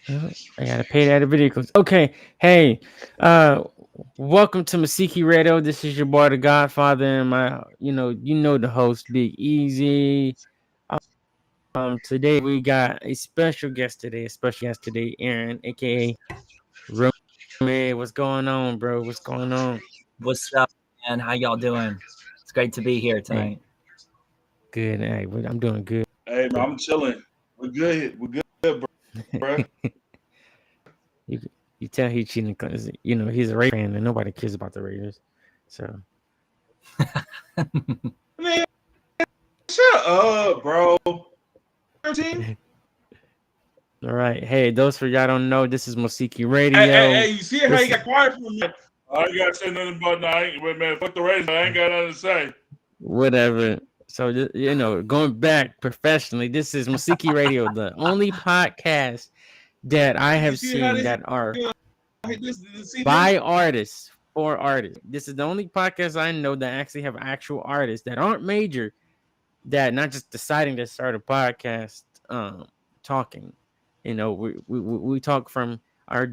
I gotta pay that video codes. Okay, hey, uh, welcome to Mousiki Radio. This is your boy, the Godfather, and my, you know the host, Big Easy. Today we got a special guest today, Aaron, aka Roommate. What's going on, bro? What's going on? What's up, man? How y'all doing? It's great to be here Hey, tonight. good. Hey, I'm doing good. Hey man, I'm chilling. We're good. We're good, bro. you you tell he cheating because he's a Raiders fan and nobody cares about the Raiders. So Man, shut up, bro. 13? all right. Hey, those for y'all don't know, this is Mousiki Hey, Radio. you see how you This got quiet for me? I ain't gotta say nothing about that. Man, fuck the Raiders. I ain't got nothing to say. whatever. So going back professionally, this is Mousiki Radio, the only podcast that I You have see how seen this? that are See this? by artists for artists. This is the only podcast I know that actually have actual artists that aren't major, that not just deciding to start a podcast talking. We talk from our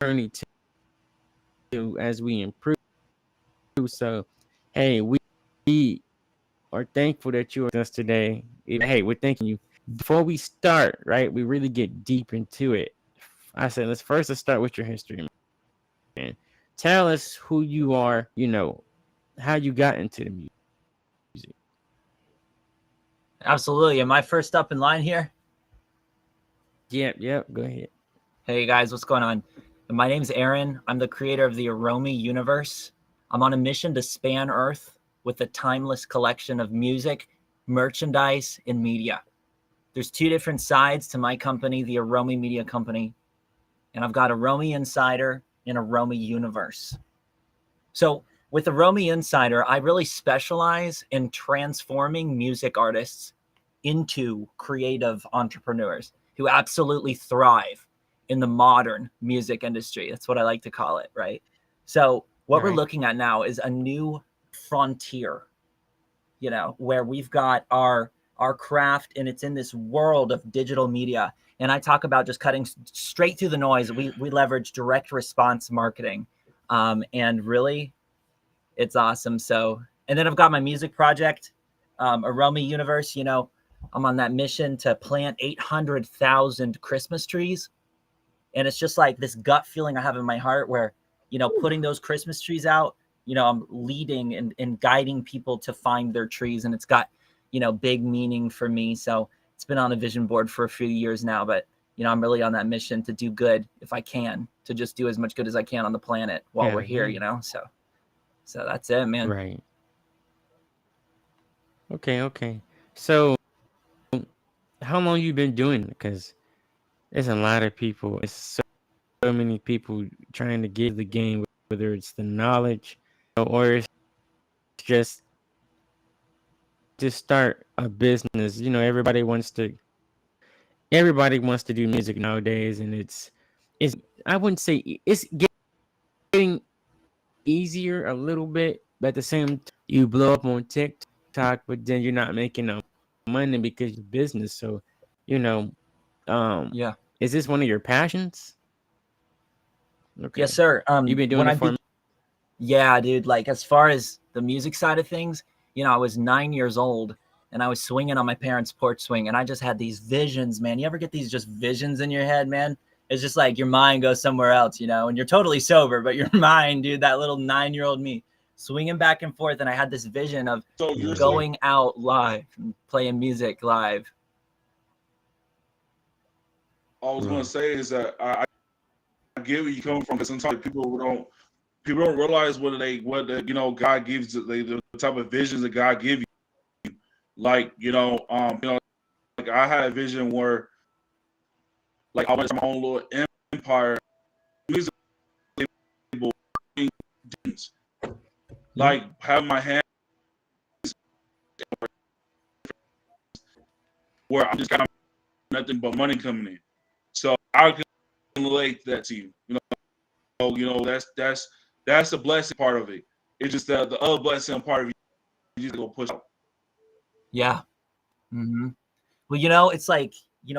journey to as we improve. So hey, we are thankful that you are with us today. Hey, we're thanking you. Before we start, right, we really get deep into it. I said let's start with your history, man. Tell us who you are, how you got into the music. Absolutely. Am I first up in line here? Yep, go ahead. Hey guys, what's going on? My name's Aaron. I'm the creator of the Aromi universe. I'm on a mission to span Earth with a timeless collection of music, merchandise, and media. There's two different sides to my company, the Aromi Media Company, and I've got Aromi Insider and Aromi Universe. So with Aromi Insider, I really specialize in transforming music artists into creative entrepreneurs who absolutely thrive in the modern music industry. That's what I like to call it, right? So what we're looking at now is a new frontier, where we've got our craft and it's in this world of digital media. And I talk about just cutting straight through the noise. We leverage direct response marketing. And really, it's awesome. So, and then I've got my music project, Aromi Universe. I'm on that mission to plant 800,000 Christmas trees. And it's just like this gut feeling I have in my heart where, putting those Christmas trees out, I'm leading and guiding people to find their trees. And it's got, big meaning for me. So it's been on a vision board for a few years now, but, I'm really on that mission to do good if I can, to just do as much good as I can on the planet while we're here, So that's it, man. Right. Okay. So how long you been doing it? Because there's a lot of people. It's so many people trying to get the game, whether it's the knowledge or it's just to start a business. Everybody wants to do music nowadays, and it's I wouldn't say it's getting easier a little bit, but at the same time, you blow up on TikTok, but then you're not making no money because it's business. So, you know, Yeah. is this one of your passions? Okay. Yes, sir. You've been doing it for Yeah, dude. Like as far as the music side of things, I was 9 years old and I was swinging on my parents' porch swing, and I just had these visions, man. You ever get these just visions in your head, man? It's just like your mind goes somewhere else, and you're totally sober, but your mind, dude, that little 9-year-old me swinging back and forth. And I had this vision of So you're going out live and playing music live. all I was gonna say is that I get where you come from, because sometimes people don't realize what God gives the type of visions that God gives you. Like like I had a vision where like I went to my own little empire, music label, like have my hands where I just got nothing but money coming in. So I can relate that to you. That's the blessing part of it. It's just the other blessing part of it. You just go push out. Yeah. Mm-hmm. Well, it's like,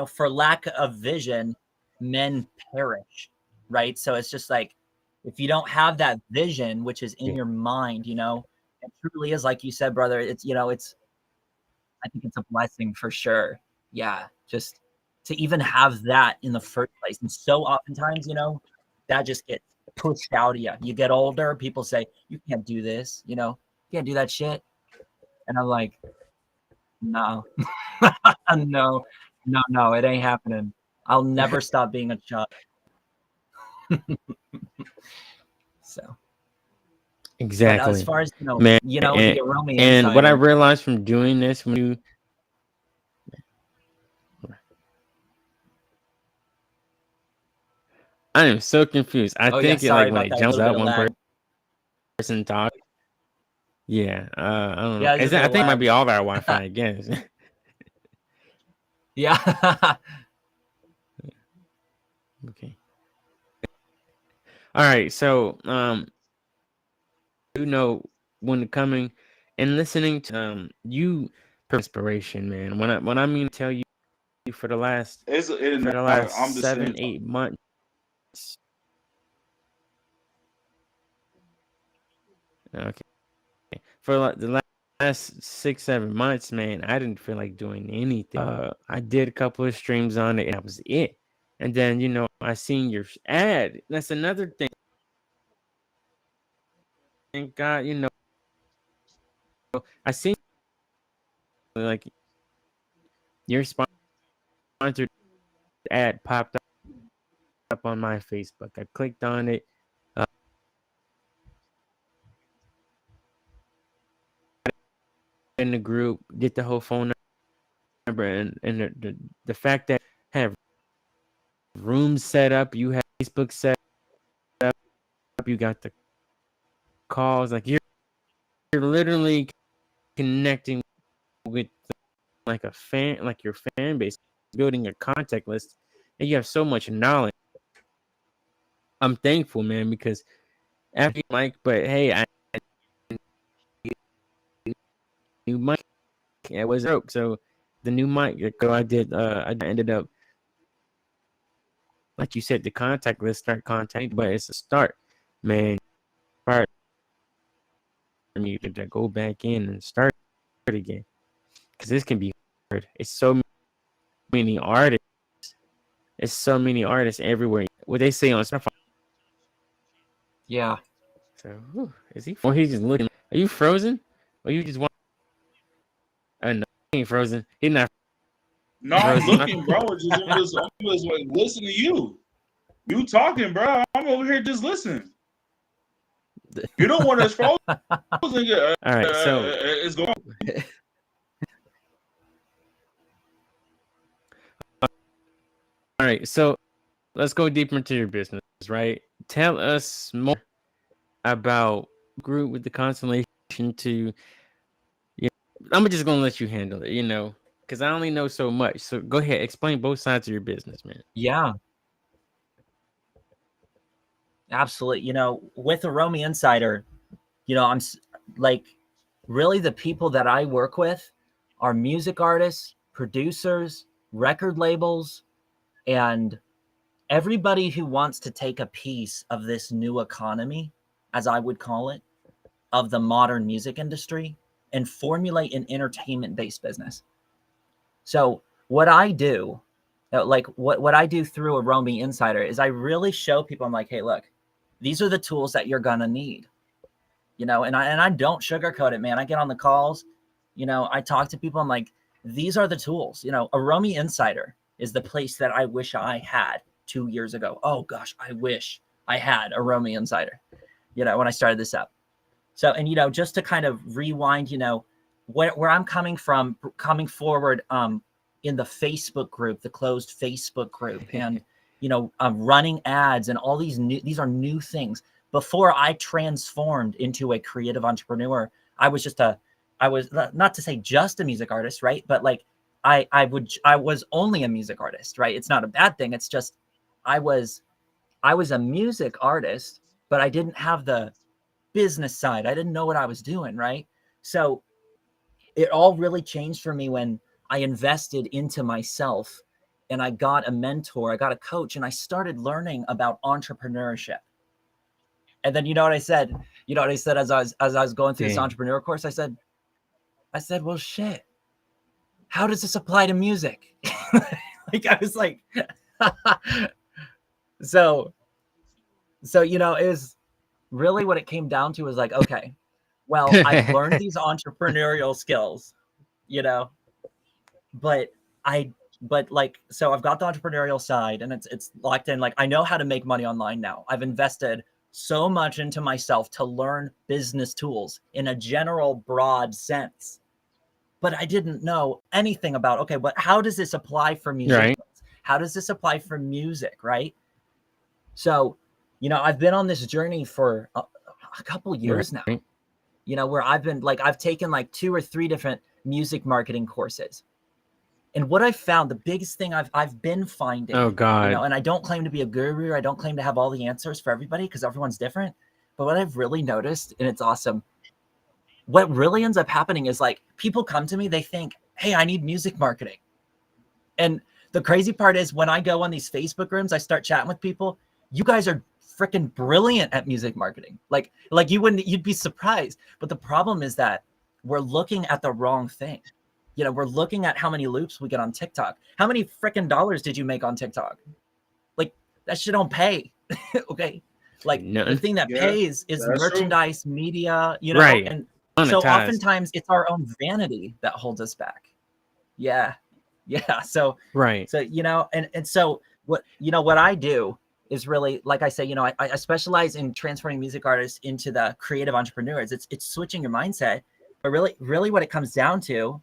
for lack of vision, men perish, right? So it's just like, if you don't have that vision, which is in your mind, it truly is, like you said, brother, I think it's a blessing for sure. Yeah. Just to even have that in the first place. And so oftentimes, that just gets pushed out of you. You get older, people say, you can't do this, you can't do that shit. And I'm like, no, no, no, it ain't happening. I'll never stop being a child. So, but as Exactly, far as, man. the Arome And what I Insider. realized from doing this, when you, I am so confused. I Oh yeah, think it sorry like when about it that. A jumps little bit up, of one lag. person talk. Yeah, I don't know. Yeah, there's a bit I of think it might lag. be all of our Wi-Fi. I guess. Yeah. Okay. All right. So, when coming and listening to you inspiration, man. When I mean to tell you for the last I'm the same. 7-8 months. Okay. For like the last 6-7 months, man, I didn't feel like doing anything. I did a couple of streams on it, and that was it. And then I seen your ad. That's another thing. Thank God, I seen like your sponsored ad popped up on my Facebook. I clicked on it. In the group, get the whole phone number, and the fact that have rooms set up, you have Facebook set up, you got the calls, like you're literally connecting with like a fan, like your fan base, building a contact list, and you have so much knowledge. I'm thankful, man, because after Mike, but hey, I new mic, it was broke, so the new mic, so I ended up, like you said, the contact list, start contacting, but it's a start, man. Part me to go back in and start again, because this can be hard. It's so many artists. It's so many artists everywhere. What they say on Spotify. Yeah. So, is he? Or he's just looking. Are you frozen? Or you just want? No, he ain't frozen. He's not No, I'm frozen. looking, bro. I'm just like, listen to you. You talking, bro. I'm over here just listening. You don't want us frozen. All right, so It's going. all right, so let's go deeper into your business, right? Tell us more about group with the constellation to. I'm just gonna let you handle it, because I only know so much. So go ahead, explain both sides of your business, man. Yeah. Absolutely. With Arome Insider, I'm like, really the people that I work with are music artists, producers, record labels, and everybody who wants to take a piece of this new economy, as I would call it, of the modern music industry and formulate an entertainment-based business. So what I do, like what I do through Arome Insider is I really show people, I'm like, hey, look, these are the tools that you're gonna need. And I don't sugarcoat it, man. I get on the calls, I talk to people. I'm like, these are the tools. Arome Insider is the place that I wish I had 2 years ago. Oh gosh, I wish I had Arome Insider, when I started this up. So, and just to kind of rewind, where I'm coming from, coming forward, in the Facebook group, the closed Facebook group, and running ads and all these are new things. Before I transformed into a creative entrepreneur, I was not to say just a music artist, right? But like I was only a music artist, right? It's not a bad thing. It's just I was a music artist, but I didn't have the business side. I didn't know what I was doing, right? So it all really changed for me when I invested into myself and I got a mentor, I got a coach, and I started learning about entrepreneurship. And then you know what I said? You know what I said as I was going through this entrepreneur course? I said, well, shit, how does this apply to music? Like, I was like, so, you know, it was really what it came down to was like, okay, well, I've learned these entrepreneurial skills, you know, but like, so I've got the entrepreneurial side and it's locked in. Like, I know how to make money online now. I've invested so much into myself to learn business tools in a general broad sense. But I didn't know anything about, okay, but how does this apply for musicians? Right. How does this apply for music, right? So, you know, I've been on this journey for a couple years now, you know, where I've taken like 2 or 3 different music marketing courses. And what I've found, the biggest thing I've been finding, oh God, you know, and I don't claim to be a guru, I don't claim to have all the answers for everybody because everyone's different. But what I've really noticed, and it's awesome, what really ends up happening is like people come to me, they think, hey, I need music marketing. And the crazy part is when I go on these Facebook rooms, I start chatting with people, you guys are freaking brilliant at music marketing. Like you'd be surprised. But the problem is that we're looking at the wrong thing. You know, we're looking at how many loops we get on TikTok. How many freaking dollars did you make on TikTok? Like, that shit don't pay. Okay. Like, the thing that pays is merchandise, media, you know, right. And so oftentimes it's our own vanity that holds us back. Yeah. Yeah. So, right. So, you know, and so what I do is really, like I say, you know, I specialize in transferring music artists into the creative entrepreneurs. It's switching your mindset, but really what it comes down to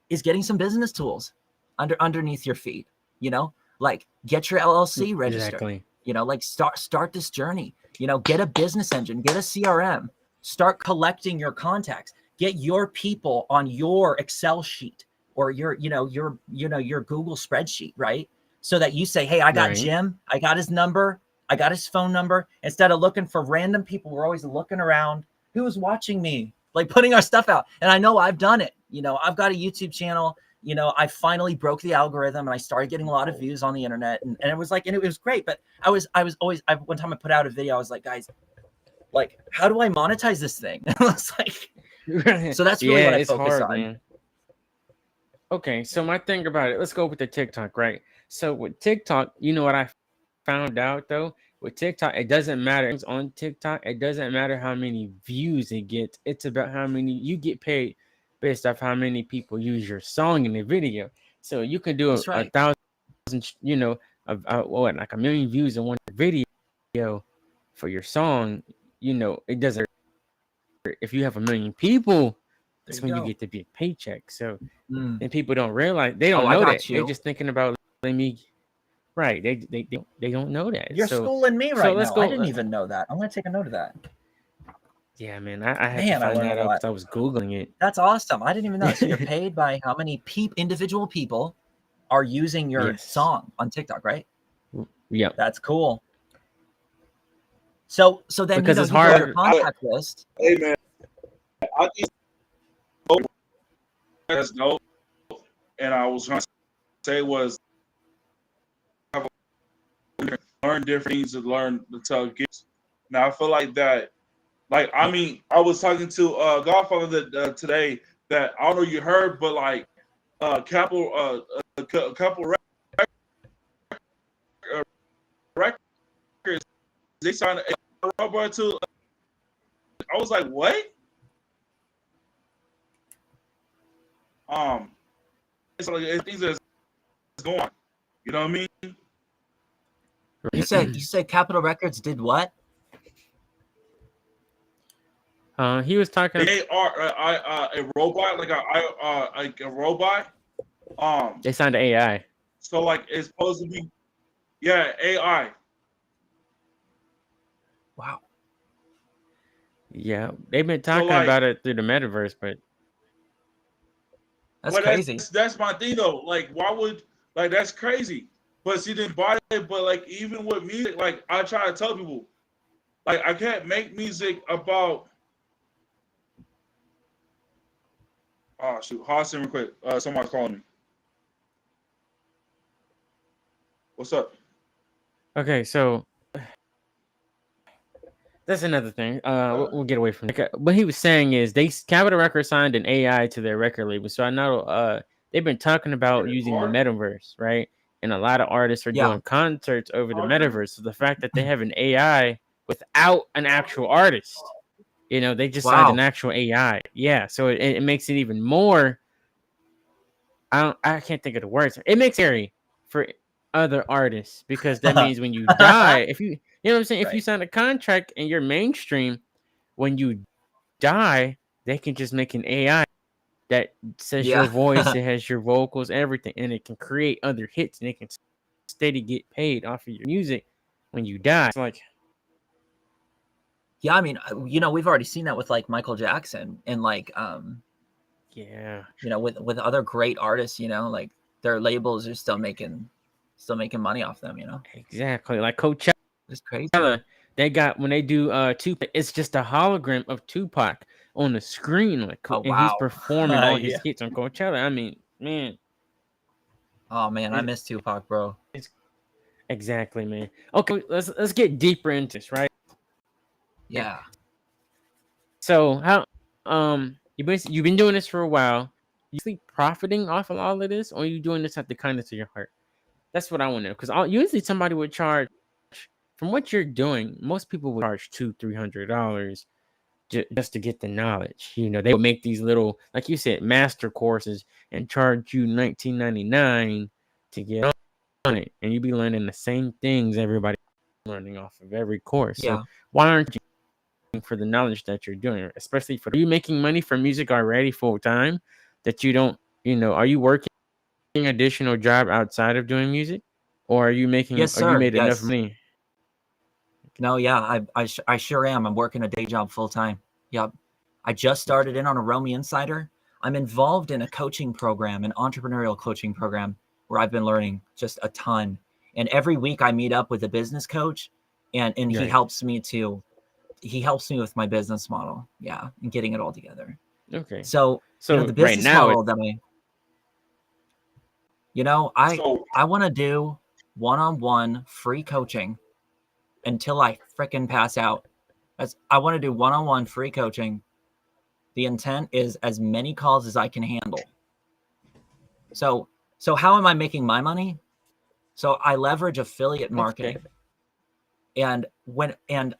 is getting some business tools underneath your feet, you know, like get your LLC registered, exactly. You know, like start this journey, you know, get a business engine, get a CRM, start collecting your contacts, get your people on your Excel sheet or your Google spreadsheet, right? So that you say, hey, I got Jim, I got his number, I got his phone number. Instead of looking for random people, we're always looking around. Who's watching me? Like putting our stuff out. And I know I've done it. You know, I've got a YouTube channel. You know, I finally broke the algorithm and I started getting a lot of views on the internet. And it was like, and it was great. But I was always, one time I put out a video, I was like, guys, like, how do I monetize this thing? And I was like, so that's really what I focus on. Man. Okay. So my thing about it, let's go with the TikTok, right? So with TikTok, you know what I found out though? With TikTok, it doesn't matter. It's on TikTok, it doesn't matter how many views it gets. It's about how many you get paid based off how many people use your song in the video. So you can do a 1,000, you know, like 1 million views in one video for your song. You know, it doesn't. If you have 1 million people, that's when you get to be a paycheck. So and people don't realize, they don't know that. They're just thinking about let me. Right, they don't know that. You're schooling me right now. I didn't even know that. I'm gonna take a note of that. Yeah, man, I had to find that out because I was Googling it. That's awesome. I didn't even know. So you're paid by how many individual people are using your song on TikTok, right? Yeah, that's cool. So then because it's hard. Your contact list. Hey man, I just that's dope. And I was trying to say was learn different things to learn to tell kids. Now I feel like that. Like, I mean, I was talking to Godfather today that I don't know you heard, but like couple records, they signed a rubber to. I was like, what? It's like things that's going. You know what I mean? You said Capitol Records did what? He was talking. They are a robot, like a robot. They signed AI. So like it's supposed to be, AI. Wow. Yeah, they've been talking about it through the metaverse, but that's crazy. That's my thing though. Like, why would that's crazy? But see, then buy it. But like, even with music, like I try to tell people, like I can't make music about. Oh shoot, Austin, real quick. Somebody's calling me. What's up? Okay, so that's another thing. We'll get away from it. What he was saying is Capitol Records signed an AI to their record label. So I know they've been talking about using the metaverse, right? And a lot of artists are doing concerts over the metaverse. So the fact that they have an AI without an actual artist, they just signed an actual AI. Yeah, so it makes it even more. I can't think of the words. It makes it scary for other artists because that means when you die, if you know what I'm saying, if you sign a contract and you're mainstream, when you die, they can just make an AI that says your voice, it has your vocals, everything, and it can create other hits and it can steady get paid off of your music when you die. It's like, yeah, I mean, we've already seen that with like Michael Jackson and like yeah, with other great artists, like their labels are still making money off them, exactly. Like Coachella, it's crazy. they got when they do Tupac, it's just a hologram of Tupac on the screen, like, and he's performing all his hits on Coachella. I mean, man. Oh man, I miss Tupac, bro. Exactly, man. Okay, let's get deeper into this, right? Yeah. So how you've been doing this for a while. You think profiting off of all of this, or are you doing this at the kindness of your heart? That's what I want to know. Because usually somebody would charge, from what you're doing, most people would charge $200-300 just to get the knowledge. They would make these little, like you said, master courses and charge you $19.99 to get on it, and you'd be learning the same things everybody learning off of every course. Yeah. So why aren't you for the knowledge that you're doing, especially are you making money from music already full time that you don't, are you working additional job outside of doing music, or are you making, yes, sir. Or you made enough money? No, yeah, I sure am. I'm working a day job full time. Yep. I just started in on a Romy Insider. I'm involved in a coaching program, an entrepreneurial coaching program where I've been learning just a ton. And every week I meet up with a business coach and he helps me with my business model. Yeah. And getting it all together. Okay. So the business model that I want to do one-on-one free coaching until I freaking pass out. I want to do one-on-one free coaching. The intent is as many calls as I can handle. So how am I making my money? So I leverage affiliate marketing. And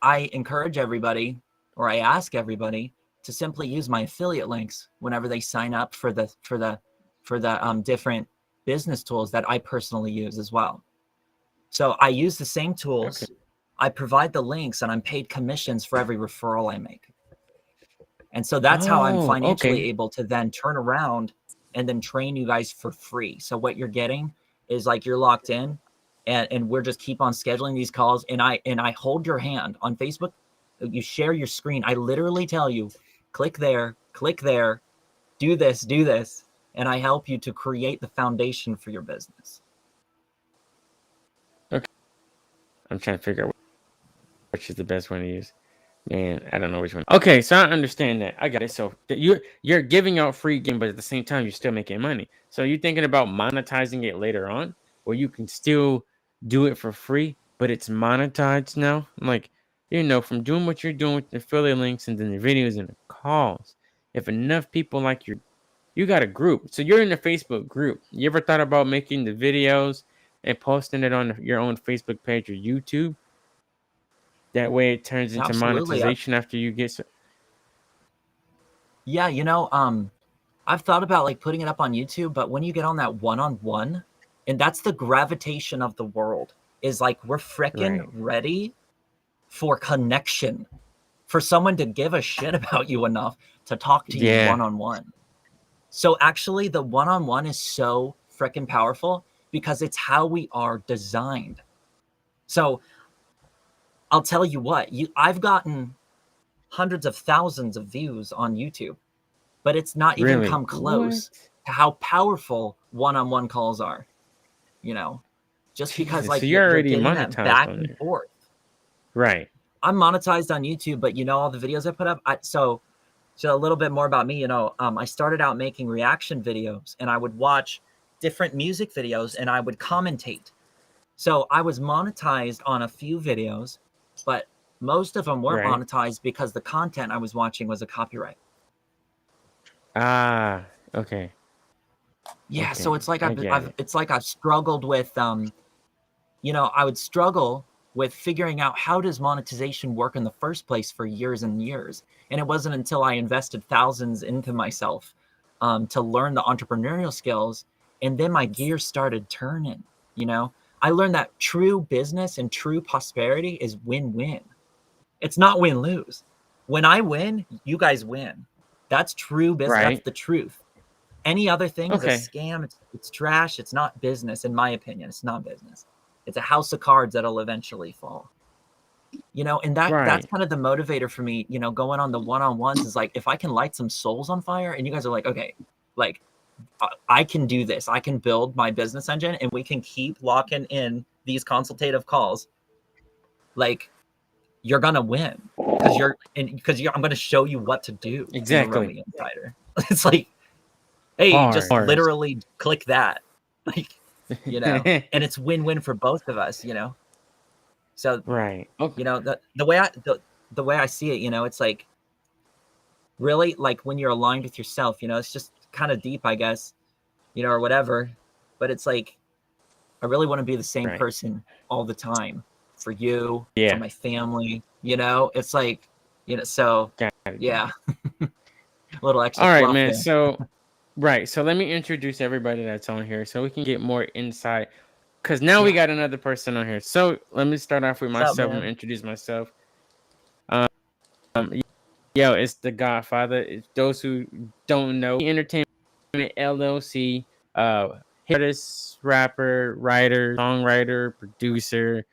I encourage everybody, or I ask everybody, to simply use my affiliate links whenever they sign up for the different business tools that I personally use as well. So I use the same tools. I provide the links, and I'm paid commissions for every referral I make. And so that's how I'm financially able to then turn around and then train you guys for free. So what you're getting is like you're locked in, and we're just keep on scheduling these calls. And I hold your hand on Facebook. You share your screen. I literally tell you, click there, do this, and I help you to create the foundation for your business. Okay. I'm trying to figure out which is the best one to use. Man, I don't know which one. Okay, so I understand that. I got it. So you're giving out free game, but at the same time, you're still making money. So you're thinking about monetizing it later on, where you can still do it for free, but it's monetized now. Like, from doing what you're doing with the affiliate links and then the videos and the calls, if enough people like you got a group. So you're in the Facebook group. You ever thought about making the videos and posting it on your own Facebook page or YouTube? That way it turns into monetization after you get. Yeah, I've thought about like putting it up on YouTube, but when you get on that one-on-one, and that's the gravitation of the world, is like we're freaking ready for connection, for someone to give a shit about you enough to talk to you one-on-one. So actually the one-on-one is so freaking powerful because it's how we are designed. So I'll tell you what, I've gotten hundreds of thousands of views on YouTube, but it's not even come close to how powerful one-on-one calls are, just because like so you're already getting monetized that back on and there. forth. Right. I'm monetized on YouTube, but all the videos I put up, So a little bit more about me, I started out making reaction videos, and I would watch different music videos and I would commentate. So I was monetized on a few videos, but most of them weren't Right. monetized because the content I was watching was a copyright. Ah, okay. Yeah, Okay. so it's like I get it. I've struggled with I would struggle with figuring out how does monetization work in the first place for years and years. And it wasn't until I invested thousands into myself to learn the entrepreneurial skills, and then my gears started turning. I learned that true business and true prosperity is win-win. It's not win-lose. When I win, you guys win. That's true business. That's Right. the truth. Any other thing is a Okay. scam. It's trash. It's not business, in my opinion. It's not business. It's a house of cards that'll eventually fall. And that's Right. kind of the motivator for me, going on the one-on-ones is like, if I can light some souls on fire and you guys are like, okay, like I can do this. I can build my business engine and we can keep locking in these consultative calls. Like, you're gonna win because I'm gonna show you what to do in the Exactly. Romy Insider. It's like, hey, just Bars. literally click that. Like, and it's win-win for both of us, So, Right. Okay. the way I see it, it's like, really, like, when you're aligned with yourself, it's just kind of deep, I guess, or whatever. But it's like, I really want to be the same Right. person all the time for you, for Yeah. my family, it's like, so Got it. yeah, a little extra All right, fluff man. there. So, right. So let me introduce everybody that's on here so we can get more insight. Because now we Yeah. got another person on here. So let me start off with What's up, myself and man? introduce myself. Um, yo, it's the Godfather. It's those who don't know, Entertainment LLC, artist, rapper, writer, songwriter, producer,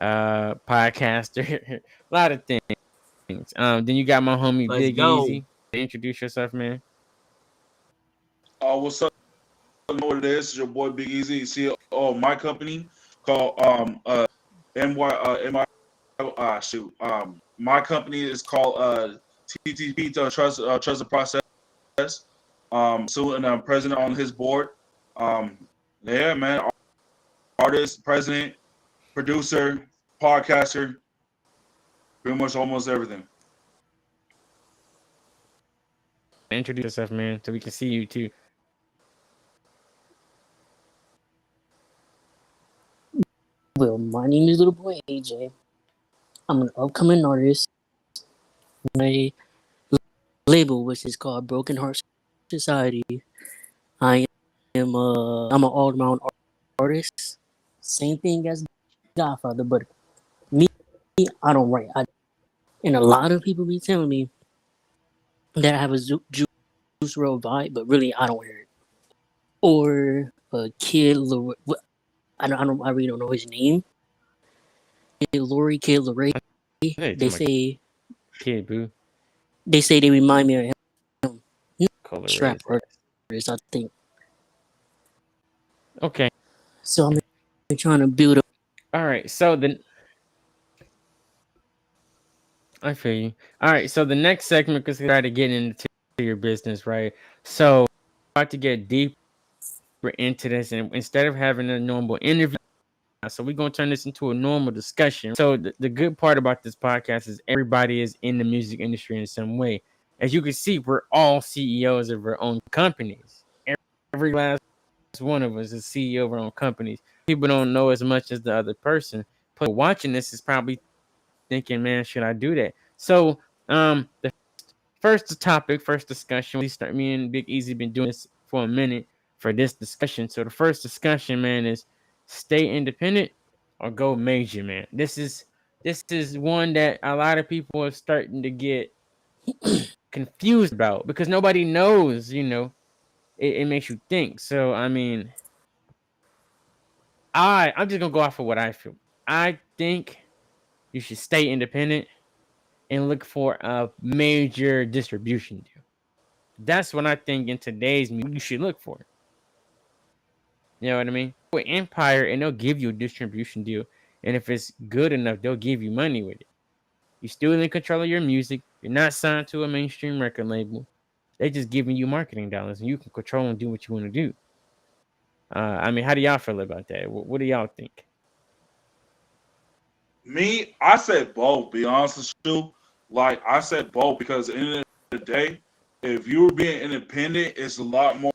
podcaster, a lot of things. Then you got my homie Let's Big go. Easy. Introduce yourself, man. What's up? You know what it is? It's your boy BigEazi, CEO of my company called MY shoot. My company is called TTP, Trust the Process. So and I'm president on his board. Yeah, man. Artist, president, producer, podcaster, pretty much almost everything. Introduce yourself, man, so we can see you too. Well, my name is Little Boy AJ. I'm an upcoming artist. My label, which is called Broken Heart Society. I'm an all-around artist. Same thing as Godfather, but me, I don't write. And a lot of people be telling me that I have a Juice WRLD vibe, but really I don't hear it. Or Kid I really don't know his name. Kid Larray. Hey, They my say kid, boo. they remind me of him. Color Trap rays. artist, I think. Okay. So I'm trying to build up. All right. So then I feel you. All right. So the next segment, because we try to get into your business, right? So about to get deeper into this, and instead of having a normal interview, so we're gonna turn this into a normal discussion. So the good part about this podcast is everybody is in the music industry in some way. As you can see, we're all CEOs of our own companies. Every last one of us is CEO of our own companies. People don't know as much as the other person. But watching this is probably thinking, man, should I do that? So the first topic, first discussion, me and Big Easy been doing this for a minute for this discussion. So the first discussion, man, is stay independent or go major, man. This is one that a lot of people are starting to get confused about because nobody knows, it makes you think. So I mean, I'm just gonna go off of what I feel. I think you should stay independent and look for a major distribution deal. That's what I think in today's music you should look for. You know what I mean? With Empire, and they'll give you a distribution deal. And if it's good enough, they'll give you money with it. You're still in control of your music. You're not signed to a mainstream record label. They're just giving you marketing dollars, and you can control and do what you want to do. I mean, how do y'all feel about that? What do y'all think? Me, I said both. Be honest with you, like I said both because at the end of the day, if you're being independent, it's a lot more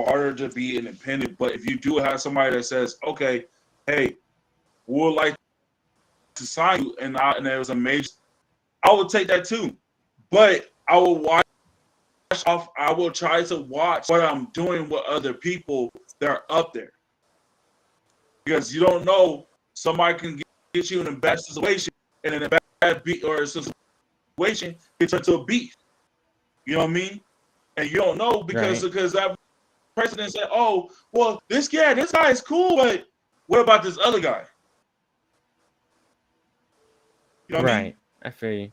harder to be independent. But if you do have somebody that says, "Okay, hey, we would like to sign you," and there was a major, I would take that too. But I will watch off. I will try to watch what I'm doing with other people that are up there because you don't know somebody can get you in a bad situation and in a bad beat or a situation it turns to a beat. You know what I mean? And you don't know because that president said, "Oh, well, this guy is cool, but what about this other guy?" You know what I mean? I feel you.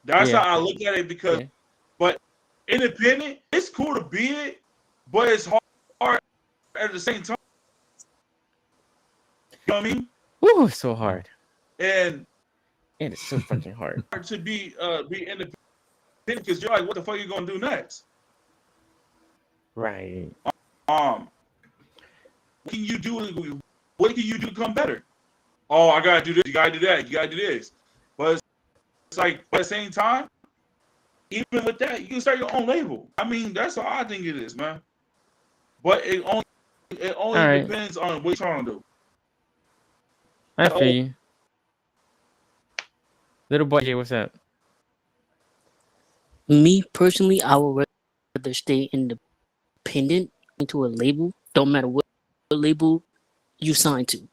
That's how I look at it because, but independent, it's cool to be it, but it's hard at the same time. You know what I mean? Ooh, it's so hard. And it is so fucking hard to be independent because you're like, what the fuck are you gonna do next? Right. What can you do? What can you do to become better? Oh, I gotta do this. You gotta do that. You gotta do this. But it's like at the same time, even with that, you can start your own label. I mean, that's how I think it is, man. But it only depends on what you're trying to do. I feel you. Little boy here, what's up? Me personally, I would rather stay independent into a label. Don't matter what label you sign to.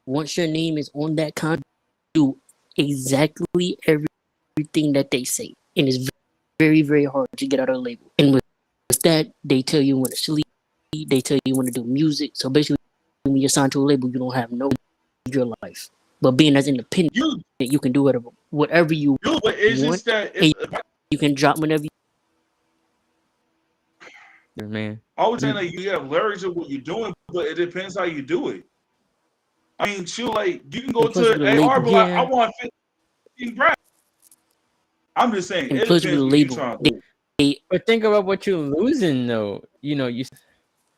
Once your name is on that contract, do exactly everything that they say, and it's very, very hard to get out of the label. And with that, they tell you when to sleep, they tell you when to do music. So basically, when you're signed to a label, you don't have no your life. But being as independent, you can do whatever you want. But it's just that you can drop whenever. Man, I was saying like you have leverage of what you're doing, but it depends how you do it. I mean, like you can go to an AR, but like, I want 15 grand. I'm just saying, it depends what you're trying to do. But think about what you're losing, though. You know, like you said,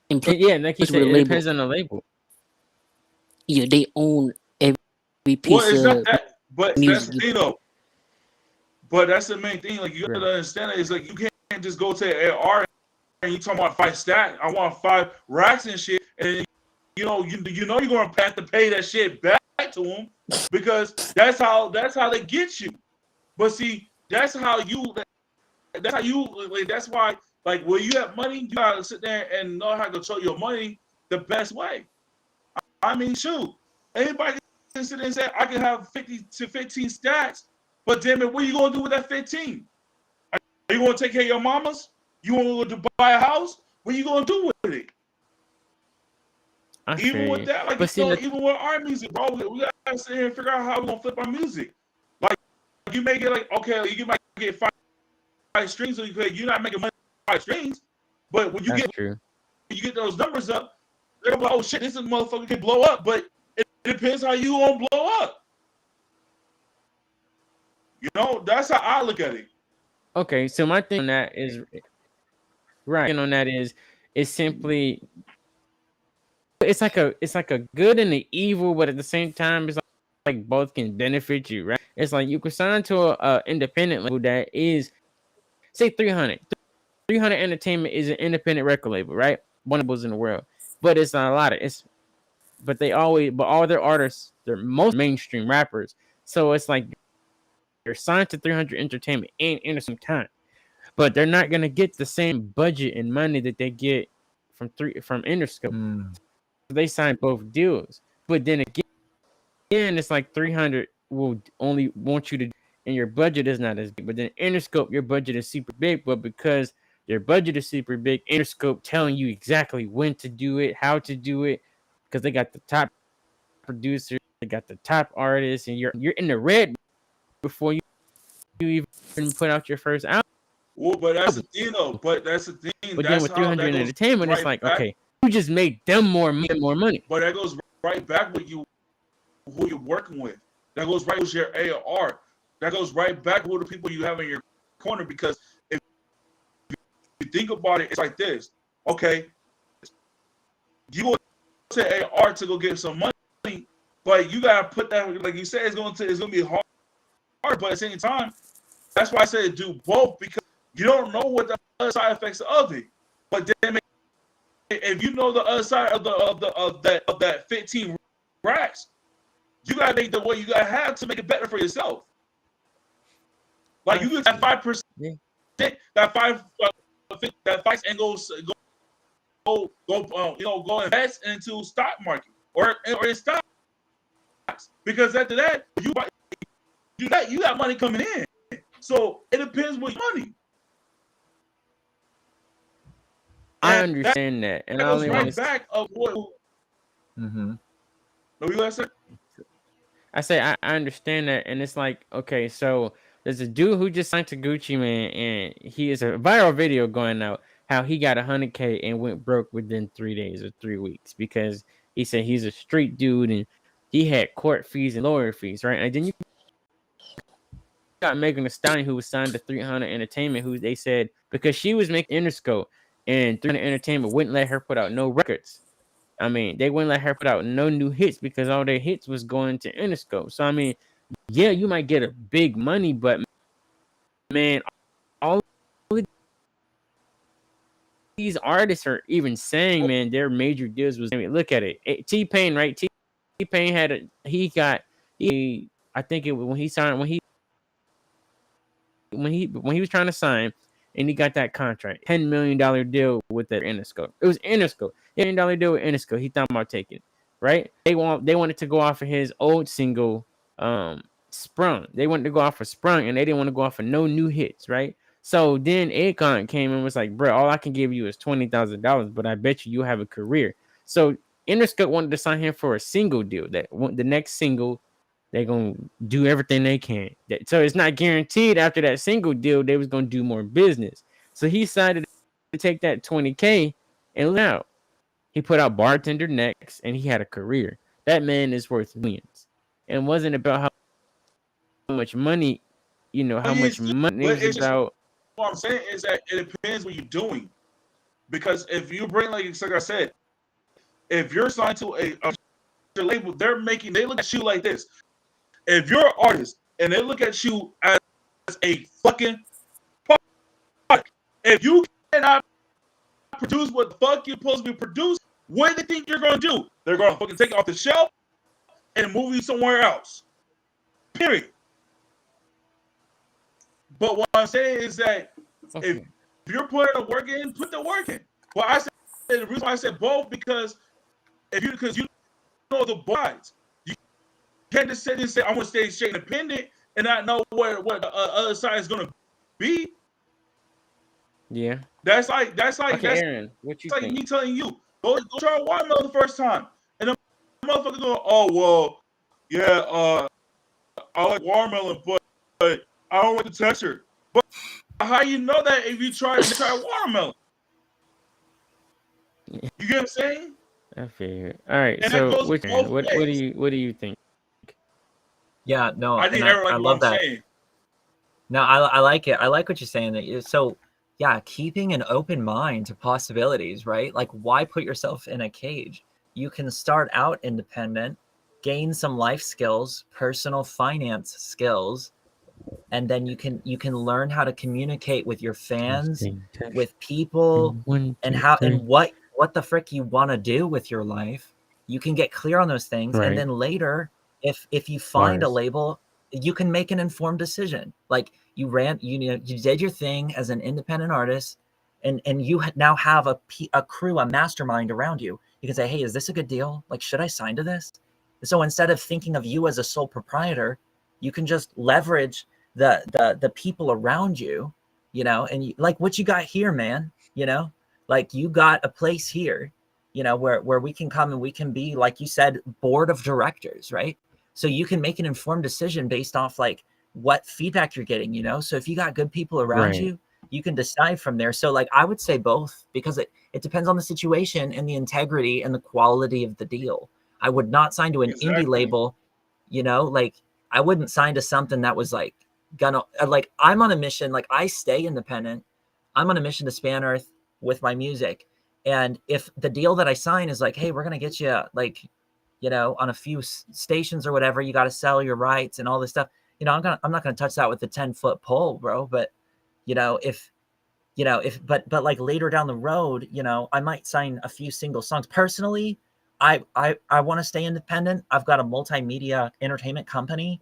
it depends on the label. Yeah, they own every piece it's of not that, but music. that's the thing, though. But that's the main thing. Like you gotta understand it. It's like you can't just go to an AR and you talking about 5 stacks. I want 5 racks and shit, and you know you're gonna have to pay that shit back to them because that's how they get you. But see, that's why like when you have money, you gotta sit there and know how to control your money the best way. I mean, shoot, anybody can sit there and say I can have 50 to 15 stacks, but damn it, what are you gonna do with that 15? Are you gonna take care of your mamas? You want to buy a house? What are you gonna do with it? Even with that, like even with our music, bro, we gotta sit here and figure out how we're gonna flip our music. Like you make it like okay, you might get 5 streams, so you're not making money with 5 streams, but when you get those numbers up, they're like, oh shit, this motherfucker can blow up, but it depends how you gonna blow up. You know, that's how I look at it. Okay, so my thing on that is it's simply it's like a good and the evil, but at the same time, it's like both can benefit you, right? It's like you can sign to a independent label that is say 300. 300 Entertainment is an independent record label, right? One of those in the world, but it's not a lot of but all their artists, they're most mainstream rappers, so it's like they're signed to 300 Entertainment and in some time, but they're not gonna get the same budget and money that they get from Interscope. So they signed both deals, but then again, it's like 300 will only want you to, and your budget is not as big. But then Interscope, your budget is super big, but because your budget is super big, Interscope telling you exactly when to do it, how to do it, because they got the top producers, they got the top artists, and you're in the red before you even put out your first album. Well, but that's the thing, though. But that's the thing. But then with 300 Entertainment, it's like okay, you just made them more money. But that goes right back with who you're working with. That goes right with your AR. that goes right back with the people you have in your corner. Because if you think about it, it's like this. Okay, you go to AR to go get some money, but you gotta put that, like you said, it's gonna be hard. But at the same time, that's why I said do both, because you don't know what the other side effects of it. But then if you know the other side of that 15 racks, you gotta make the way you gotta have to make it better for yourself. Like you get that 5%, that 5 and go invest into stock market or in stocks, because after that you got money coming in. So it depends what money. I understand that, and that I goes only right want to. back of what. Mm-hmm. What you gotta say? I say I understand that, and it's like, okay, so there's a dude who just signed to Gucci Man, and he is a viral video going out how he got 100K and went broke within 3 days or 3 weeks because he said he's a street dude and he had court fees and lawyer fees, right? And then you got Megan Thee Stallion, who was signed to 300 Entertainment, who they said because she was making Interscope and 300 Entertainment wouldn't let her put out no records. I mean, they wouldn't let her put out no new hits because all their hits was going to Interscope. So I mean, yeah, you might get a big money, but man, all of these artists are even saying, man, their major deals was. I mean, look at it. T-Pain, right? T-Pain had I think it was when he signed when he was trying to sign, and he got that contract, $10 million deal with that Interscope. It was Interscope, $10 million deal with Interscope. He thought about taking it, right? They wanted to go off of his old single, Sprung. They wanted to go off of Sprung, and they didn't want to go off of no new hits, right? So then Akon came and was like, bro, all I can give you is $20,000, but I bet you have a career. So Interscope wanted to sign him for a single deal. That the next single, they're gonna do everything they can. So it's not guaranteed after that single deal they was gonna do more business. So he decided to take that 20K and now he put out Bartender next, and he had a career. That man is worth millions. And it wasn't about how much money, how much money. It was about. What I'm saying is that it depends what you're doing, because if you bring, like I said, if you're signed to a label, they look at you like this. If you're an artist and they look at you as a fucking product, if you cannot produce what the fuck you're supposed to be produced, what do they think you're gonna do? They're gonna fucking take it off the shelf and move you somewhere else. Period. But what I'm saying is that if you're putting the work in, put the work in. Well, I said the reason why I said both, because you know the sides. You can't just sit and say I want to stay straight independent and not know what the other side is gonna be. Yeah. That's like Aaron, what you like think? me telling you go try a watermelon the first time, and the motherfucker going, oh well, yeah, I like watermelon, but I don't like the texture. But how you know that if you try watermelon? You get what I'm saying? I figure. All right. And so what do you think? Yeah, no, I think I love that. Saying. No, I like it. I like what you're saying. So yeah, keeping an open mind to possibilities, right? Like, why put yourself in a cage? You can start out independent, gain some life skills, personal finance skills, and then you can learn how to communicate with your fans, with people, and what the frick you want to do with your life. You can get clear on those things, right. And then later, if you find a label, you can make an informed decision. Like you did your thing as an independent artist, and you now have a crew, a mastermind around you. You can say, hey, is this a good deal? Like, should I sign to this? So instead of thinking of you as a sole proprietor, you can just leverage the people around you, and like what you got here, man, like you got a place here, where we can come and we can be, like you said, board of directors, right? So you can make an informed decision based off like what feedback you're getting, So if you got good people around you, you can decide from there. So like I would say both, because it depends on the situation and the integrity and the quality of the deal. I would not sign to an indie label, like I wouldn't sign to something that was like gonna like, I'm on a mission. Like, I stay independent. I'm on a mission to span Earth with my music. And if the deal that I sign is like, hey, we're gonna get you like, you know, on a few stations or whatever, you got to sell your rights and all this stuff. You know, I'm not gonna touch that with the 10-foot pole, bro. But you know, but like later down the road, you know, I might sign a few single songs. Personally, I want to stay independent. I've got a multimedia entertainment company,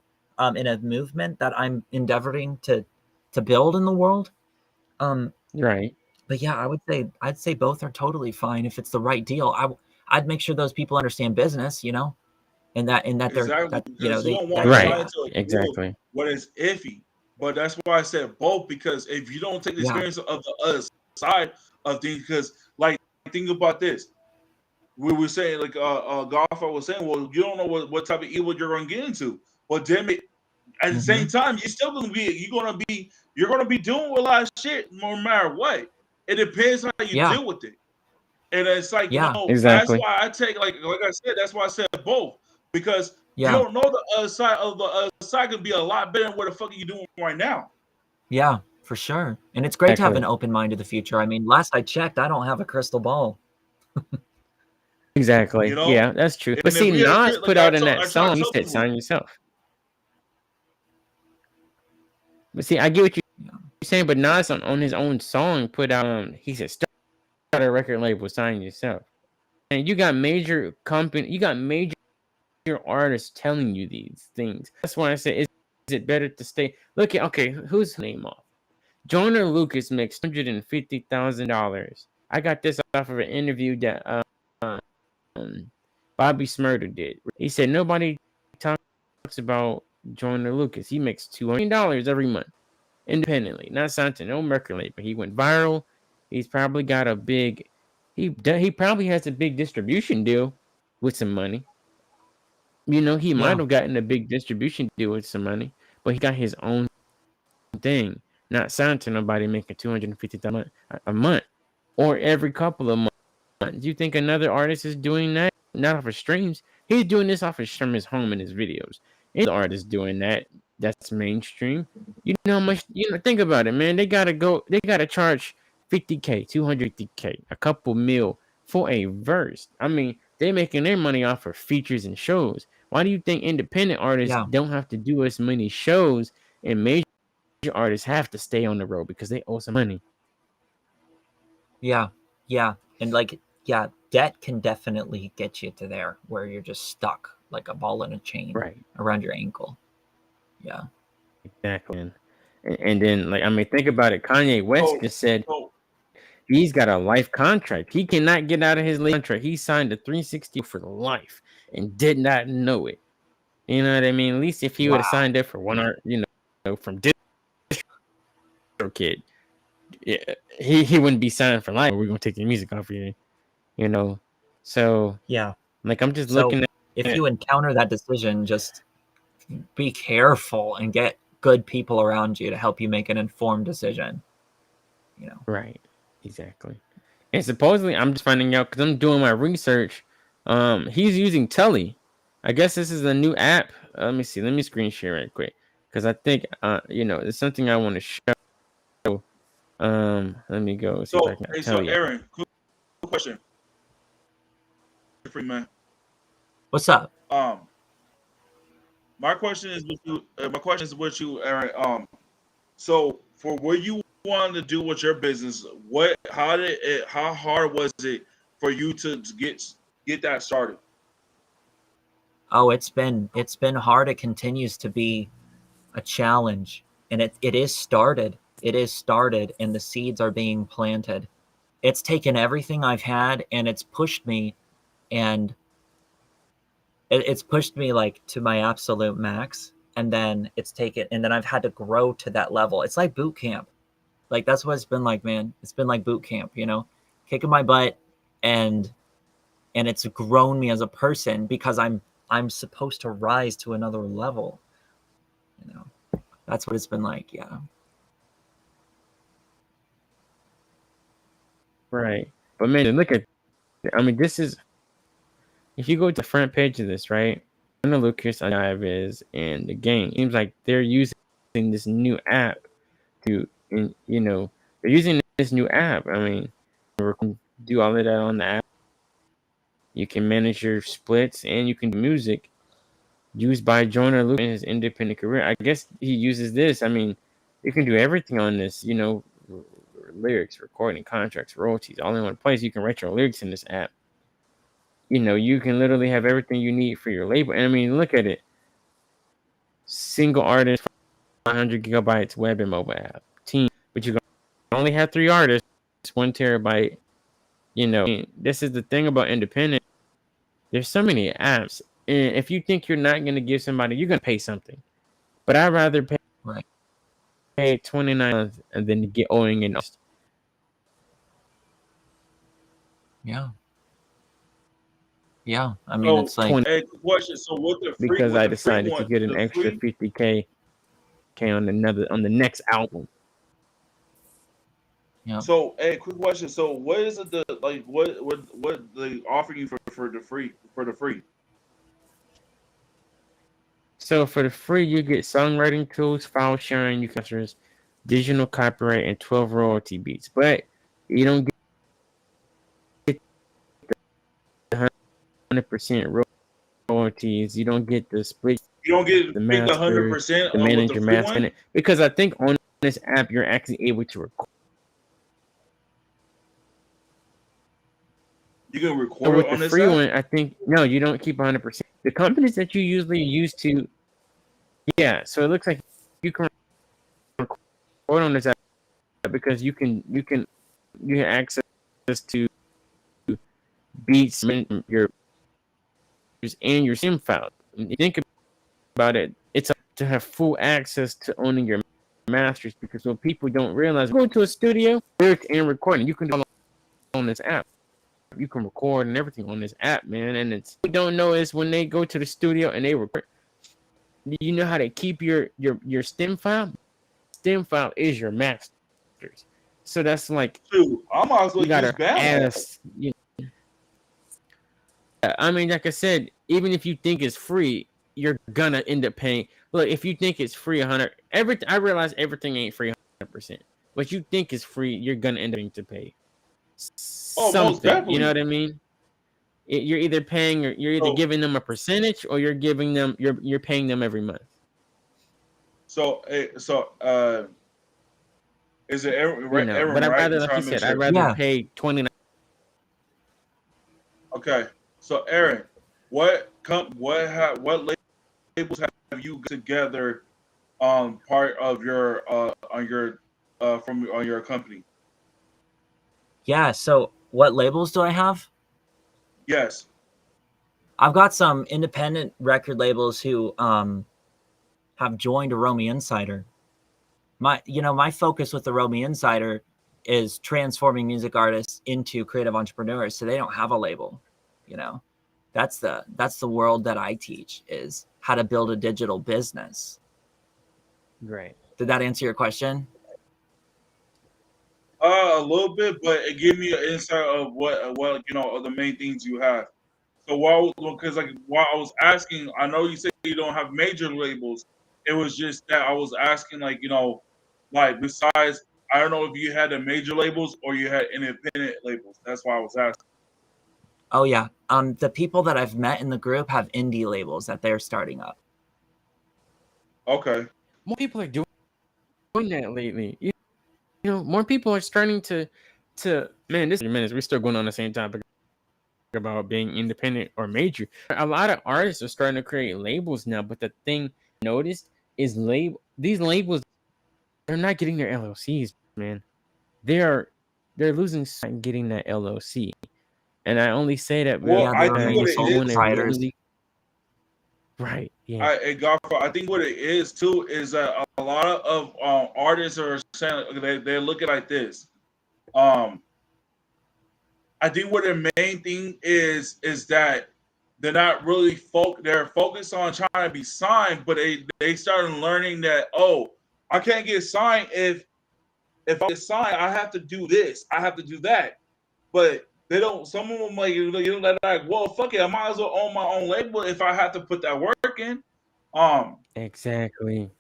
in a movement that I'm endeavoring to build in the world. Right. But yeah, I'd say both are totally fine if it's the right deal. I'd make sure those people understand business, you know, and that they're Exactly, that, you know, because you don't that want to Right. sign into a deal Exactly. when it's iffy. But that's why I said both, because if you don't take the Yeah. experience of the other side of things, because like think about this. We were saying, like Godfather was saying, well, you don't know what type of evil you're gonna get into. But damn it, at the same time, you're gonna be doing a lot of shit no matter what. It depends how you Yeah. deal with it. And it's like, Yeah. that's Exactly. why I take like I said, that's why I said both. Because you Yeah. don't know the other side of the other side could be a lot better than what the fuck are you doing right now. Yeah, for sure. And it's great to have an Exactly. open mind to the future. I mean, last I checked, I don't have a crystal ball. Exactly. You know? Yeah, that's true. But And if see, we had a Nas crit, like put out in I that try to song, he tell said, people, "Sign yourself." But see, I get what Yeah. you're saying. But Nas on his own song put out, he said, "Start a record label, sign yourself." And you got major artists telling you these things. That's why I say, is it better to stay? Look at, okay, who's name off? Joyner Lucas makes $150,000. I got this off of an interview that Bobby Smurder did. He said nobody talks about Joyner Lucas. He makes $200 every month independently, not signed to no record label. He went viral. He's probably got a big. He probably has a big distribution deal with some money. You know, he might Yeah. have gotten a big distribution deal with some money, but he got his own thing, not signed to nobody making $250,000 a month or every couple of months. You think another artist is doing that? Not off of streams. He's doing this off of from his home and his videos. Any artist doing that, that's mainstream. You know how much, think about it, man. They gotta charge 50K, 250K, a couple mil for a verse. I mean, they making their money off of features and shows. Why do you think independent artists Yeah. don't have to do as many shows and major artists have to stay on the road because they owe some money? Yeah. Yeah. And like, yeah, debt can definitely get you to there where you're just stuck like a ball in a chain Right. around your ankle. Yeah. Exactly. And then, like, I mean, think about it. Kanye West so just said so he's got a life contract. He cannot get out of his contract. He signed a 360 for life and did not know it. You know what I mean? At least if he would have Wow. signed up for one art, from Kid, he wouldn't be signed for life. We're gonna take your music off you, you know. So, Yeah. like, I'm just So looking if at you encounter that decision, just be careful and get good people around you to help you make an informed decision. You know. right, exactly. And supposedly, I'm just finding out because I'm doing my research. He's using Telly. I guess this is a new app. Let me see. Let me screen share right quick because I think it's something I want to show. Let me go see if I so can hey, so Telly app. Aaron, quick question, free man. What's up? My question is with you. Aaron. So for what you wanted to do with your business, how hard was it for you to get that started? Oh, it's been hard. It continues to be a challenge, and it is started. It is started, and the seeds are being planted. It's taken everything I've had, and it's pushed me, and it's pushed me like to my absolute max. And then I've had to grow to that level. It's like boot camp. Like that's what it's been like, man. It's been like boot camp, kicking my butt, and it's grown me as a person because I'm supposed to rise to another level. That's what it's been like. Yeah. Right. But man, look at. I mean, this is. If you go to the front page of this, right? I know Lucas Alive is and the game. Seems like they're using this new app to, and they're using this new app. I mean, do all of that on the app. You can manage your splits and you can do music used by Joyner Lucas in his independent career. I guess he uses this. I mean, you can do everything on this, lyrics, recording, contracts, royalties, all in one place. You can write your lyrics in this app. You can literally have everything you need for your label. And I mean, look at it. Single artist, 500 gigabytes, web and mobile app. Team, but you can only have 3 artists, 1 terabyte. This is the thing about independent. There's so many apps. And if you think you're not going to give somebody, you're going to pay something. But I'd rather pay $29 and then get owing an. Yeah. I mean, it's like. Hey, question. So what the free? Because what I the free decided to get an extra $50K on the next album. Yeah. So, hey, quick question. So, what is it what they offer you for the free? So for the free, you get songwriting tools, file sharing, you can digital copyright, and 12 royalty beats. But you don't get the 100% royalties. You don't get the split. You don't get the master, 100% the manager master. Because I think on this app, you're actually able to record. You can record So with on the this free app? one, I think no, you don't keep 100%. The companies that you usually use to, yeah. So it looks like you can record on this app because you have access to beats, your and your sim file. And you think about it, it's to have full access to owning your masters, because what people don't realize, go to a studio, lyrics and recording, you can do it on this app. You can record and everything on this app, man. And it's what we don't know is when they go to the studio and they record, you know how to keep your stem file? Stem file is your masters. So that's like, dude, I might as well you gotta use Bandlab. ask. I mean, like I said, even if you think it's free, you're gonna end up paying. Look, if you think it's free 100, I realize everything ain't free 100%. What you think is free, you're gonna end up to pay something. Most definitely. You know what I mean? You're either paying, or you're either giving them a percentage, or you're giving them, you're paying them every month. So is it Aaron? But I'd right? rather, like you said, I'd rather pay $29. Okay, so Aaron, what labels have you together part of your on your company? Yeah. So what labels do I have? Yes. I've got some independent record labels who have joined Aromi Insider. My focus with the Aromi Insider is transforming music artists into creative entrepreneurs, so they don't have a label. That's the world that I teach, is how to build a digital business. Right. Did that answer your question? A little bit, but it gave me an insight of what of the main things you have. So while I was asking, I know you said you don't have major labels. It was just that I was asking, besides, I don't know if you had the major labels or you had independent labels. That's why I was asking. Oh yeah. The people that I've met in the group have indie labels that they're starting up. Okay. More people are doing that lately. More people are starting to man, this is minutes. We're still going on the same topic about being independent or major. A lot of artists are starting to create labels now, but the thing I noticed is these labels, they're not getting their LLCs, man. They're losing sight in getting that LLC. And I only say that I think what it is, right. Yeah. I think what it is too is that a lot of artists are saying they look at it like this. I think what the main thing is that they're not really they're focused on trying to be signed, but they started learning that, I can't get signed if I get signed, I have to do this, I have to do that. But they don't. Some of them well, fuck it, I might as well own my own label if I have to put that work in. Exactly.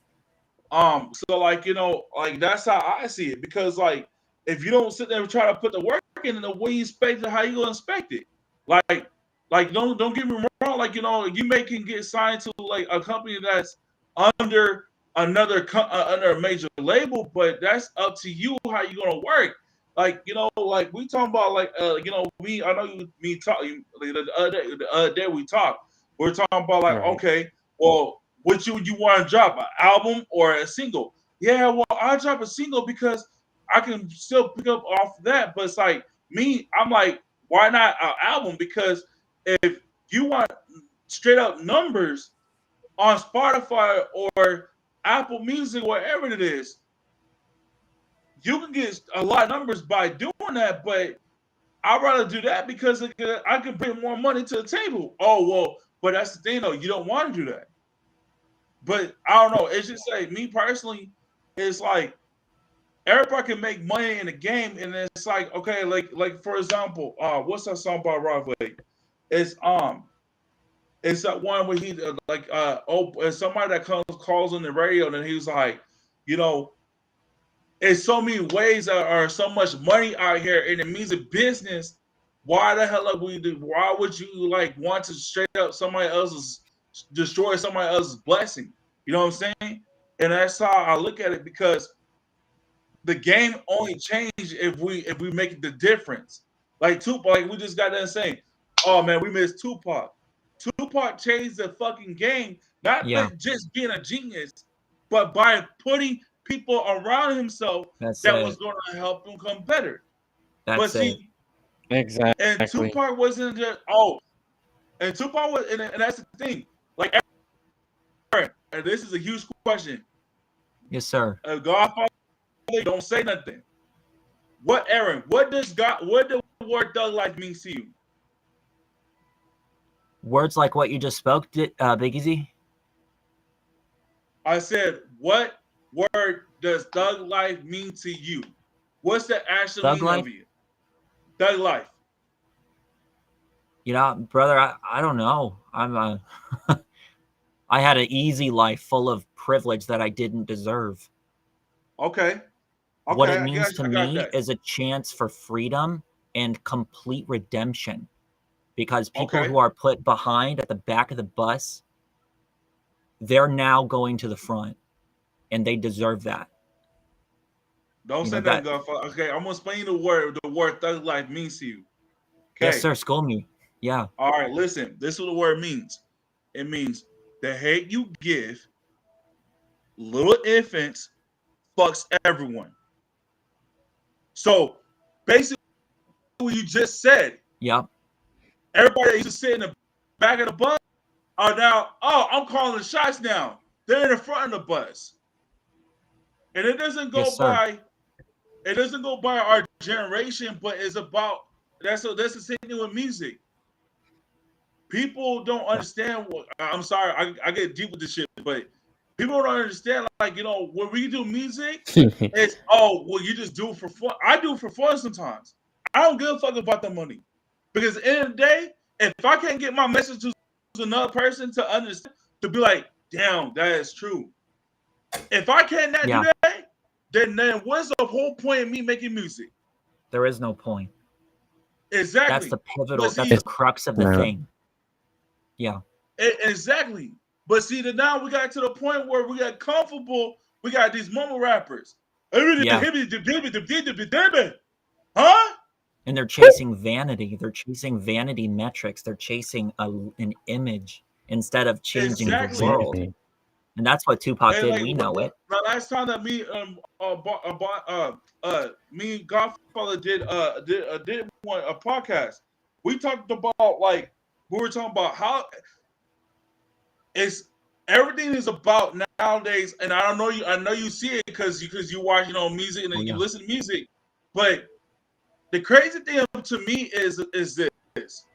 So like, you know, like that's how I see it. Because like if you don't sit there and try to put the work in, the way you expect it, how you gonna inspect it? Like don't get me wrong, like you know, you may can get signed to like a company that's under under a major label, but that's up to you how you gonna work. Like you know, like we talking about like you know, I know you me talking the other day we talked. We're talking about like Right. okay, well, what you want to drop, an album or a single? Yeah, well, I drop a single because I can still pick up off that. But it's like me, I'm like, why not an album? Because if you want straight up numbers on Spotify or Apple Music, wherever it is, you can get a lot of numbers by doing that. But I'd rather do that because I can bring more money to the table. Oh well, but that's the thing though. You don't want to do that. But I don't know. It's just like me personally. It's like everybody can make money in the game, and it's like okay, like for example, what's that song by Broadway? It's it's that one where he it's somebody that calls on the radio, and he was like, you know, it's so many ways that are so much money out here in the music business. Why the hell would we do? Why would you like want to straight up somebody else's destroy somebody else's blessing? You know what I'm saying? And that's how I look at it because the game only change if we make the difference. Like Tupac, like we just got done saying, oh man, we missed Tupac. Tupac changed the fucking game, not by Yeah, just being a genius, but by putting people around himself that's that was it. going to help him come better. But That's it. see, and Exactly. Tupac wasn't just and Tupac was, and that's the thing. Like, Aaron, and this is a huge question. Yes, sir. Godfather, don't say nothing. What, Aaron? What does God? What the word "thug life" mean to you? Words like what you just spoke, BigEazi. I said, what word does "thug life" mean to you? What's the actual Thug meaning life. of it? Thug life. You know, brother, I don't know. I had an easy life full of privilege that I didn't deserve. Okay. What Okay. it means to I got me that. is a chance for freedom and complete redemption. Because people Okay. who are put behind at the back of the bus, they're now going to the front, and they deserve that. Don't You know say nothing, that. Godfather. Okay. I'm gonna explain the word. The word "thug life" means to you. Yes, Okay. sir. School me. Yeah. All right. Listen. This is what the word means. It means the hate you give little infants fucks everyone. So basically, what you just said, Yep. everybody that used to sit in the back of the bus are now, oh, I'm calling the shots now. They're in the front of the bus. And Yes, sir. it doesn't go by our generation, but it's about that's the same thing with music. People don't Yeah. understand what I'm sorry, I get deep with this shit, but people don't understand, like, you know, when we do music, it's oh well you just do it for fun. I do it for fun sometimes. I don't give a fuck about the money. Because at the end of the day, if I can't get my message to another person to understand, to be like, damn, that is true. If I cannot do Yeah. that, then what's the whole point of me making music? There is no point. That's Exactly. the But pivotal. That's see, the crux of the No. thing. Yeah. exactly. But see, that now we got to the point where we got comfortable. We got these mumble rappers. Yeah. Huh? And they're chasing vanity. They're chasing vanity metrics. They're chasing an image instead of changing the Exactly. world. Exactly. And that's what Tupac And did. like We know it. the last time that me and Godfather did one a podcast, we talked about like we were talking about how it's everything is about nowadays. And I don't know you, I know you see it because you watch music and Oh, you yeah. listen to music, but the crazy thing to me is this: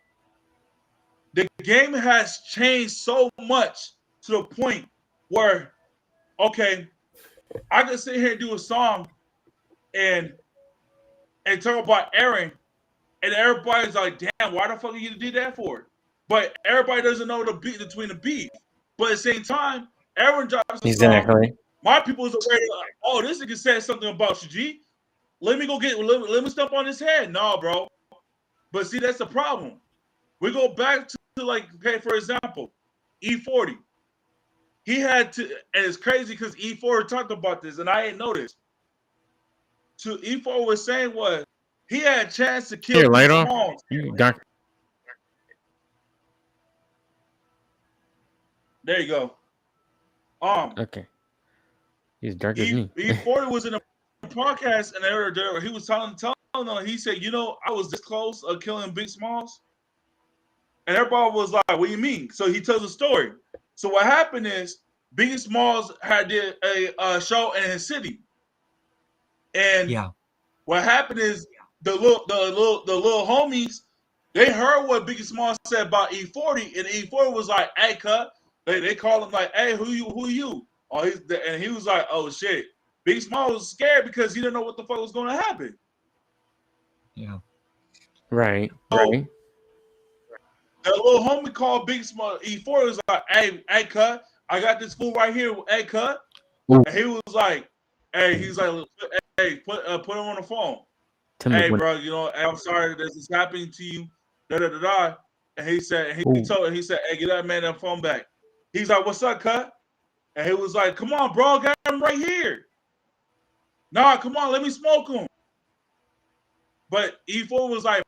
the game has changed so much to the point where okay, I could sit here and do a song and talk about Aaron, and everybody's like, "Damn, why the fuck are you do that for?" But everybody doesn't know the beat between the beef. But at the same time, Aaron drops a song, Exactly. My people is already like, oh, this nigga said something about you, G. Let me go let me stomp on his head. No, bro. But see, that's the problem. We go back to like, okay, for example, E40. He had to, and it's crazy because E4 talked about this, and I ain't noticed. So E4 was saying was he had a chance to kill Big Smalls. Dark. There you go. Okay. He's dark as me. E40 was in a podcast, and he was telling them, he said, I was this close of killing Big Smalls. And everybody was like, what do you mean? So he tells a story. So what happened is Biggie Smalls had did a show in his city. And what happened is the little homies, they heard what Biggie Smalls said about E40, and E40 was like, hey, cut. They called him like, hey, who you? Oh, and he was like, oh shit. Biggie Smalls was scared because he didn't know what the fuck was gonna happen. Yeah. Right. So, right. The little homie called Big Small E4 was like, hey, cut, I got this fool right here, hey, cut. And he was like, he's like, hey, put him on the phone. Hey, bro, I'm sorry this is happening to you. And he said, hey, get that man that phone back. He's like, what's up, cut? And he was like, come on, bro, I got him right here. Nah, come on, let me smoke him. But E4 was like,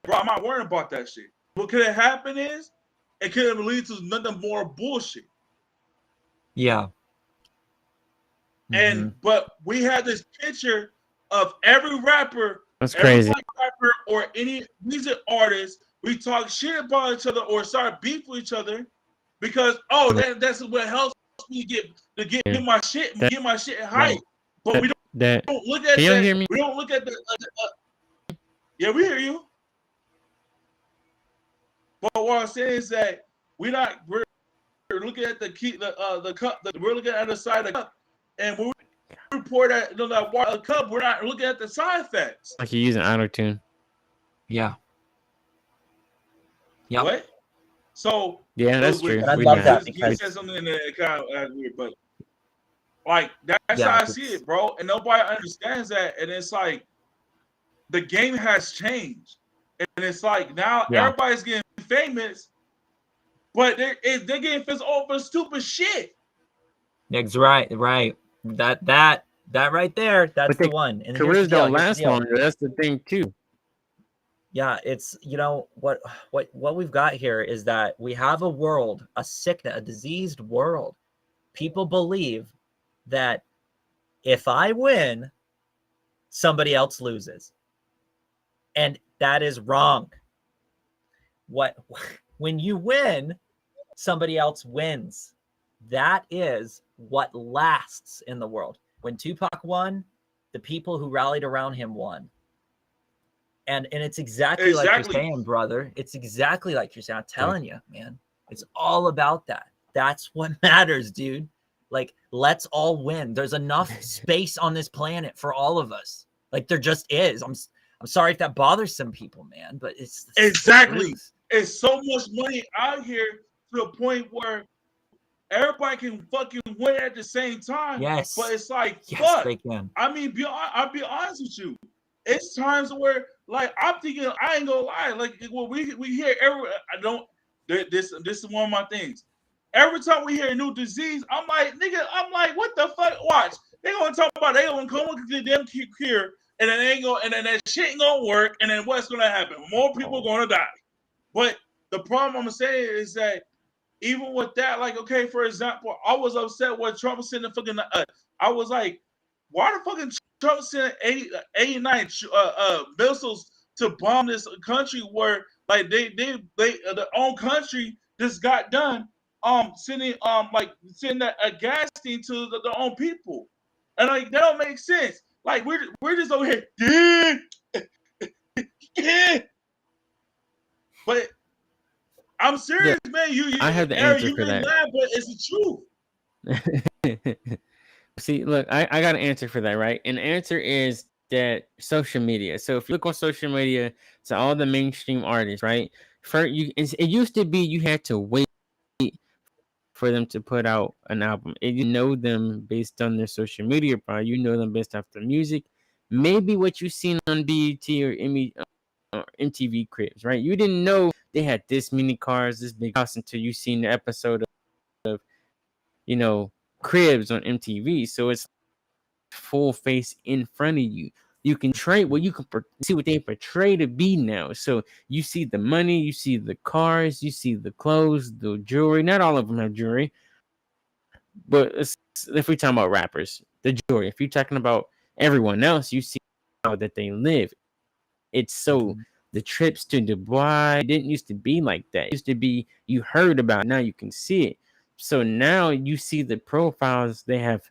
bro, I'm not worrying about that shit. What could have happened is it could have lead to nothing more bullshit. Yeah. But we had this picture of every rapper, that's crazy. Every rapper or any music artist, we talk shit about each other or start beef with each other because that's what helps me to get my shit hype. But we don't look at that. Hear me? We don't look at the. Yeah, we hear you. But what I'm saying is that we're looking at the cup. We're looking at the side of the cup, and when we report that that cup, we're not looking at the side effects. Like you're using auto-tune. Yeah. Yeah. What? So yeah, that's true. I love that because he said something in there that kind of weird, but like that's how I see it, bro. And nobody understands that, and it's like the game has changed, and it's like now everybody's getting famous, but they're getting famous over stupid shit. That's right. That right there, that's the one. And careers don't last longer. That's the thing too. Yeah, it's what we've got here is that we have a world, a sickness, a diseased world. People believe that if I win, somebody else loses. And that is wrong. When you win, somebody else wins. That is what lasts in the world. When Tupac won, the people who rallied around him won. And it's exactly like you're saying, brother. It's exactly like you're saying. I'm telling you, man. It's all about that. That's what matters, dude. Like, let's all win. There's enough space on this planet for all of us. Like, there just is. I'm sorry if that bothers some people, man, but it's exactly. It's so much money out here to the point where everybody can fucking win at the same time. Yes. But it's like, fuck. They can. I mean, I'll be honest with you. It's times where, like, I'm thinking, I ain't gonna lie. Like, what we hear this is one of my things. Every time we hear a new disease, I'm like, what the fuck? Watch. They gonna talk about they gonna come with the damn cure, and then that shit ain't gonna work, and then what's gonna happen? More people are gonna die. But the problem I'm saying is that even with that, like, okay, for example, I was upset when Trump sent the fucking. I was like, why the fucking Trump sent 89 missiles to bomb this country where like they their own country just got done sending that a gas thing to their own people, and like that don't make sense. Like we're just over here, but I'm serious, man. I have the answer for that. Laugh, but it's the truth. See, look, I got an answer for that, right? And the answer is that social media. So if you look on social media, to all the mainstream artists, right? It used to be you had to wait for them to put out an album. And you know them based on their social media, probably. You know them based off their music. Maybe what you've seen on BET or MTV Cribs, right? You didn't know they had this many cars, this big house until you seen the episode of Cribs on MTV. So it's full face in front of you. You can trade you can see what they portray to be now. So you see the money, you see the cars, you see the clothes, the jewelry. Not all of them have jewelry, but if we're talking about rappers, the jewelry. If you're talking about everyone else, you see how that they live. It's so the trips to Dubai didn't used to be like that. It used to be you heard about it, now you can see it. So now you see the profiles, they have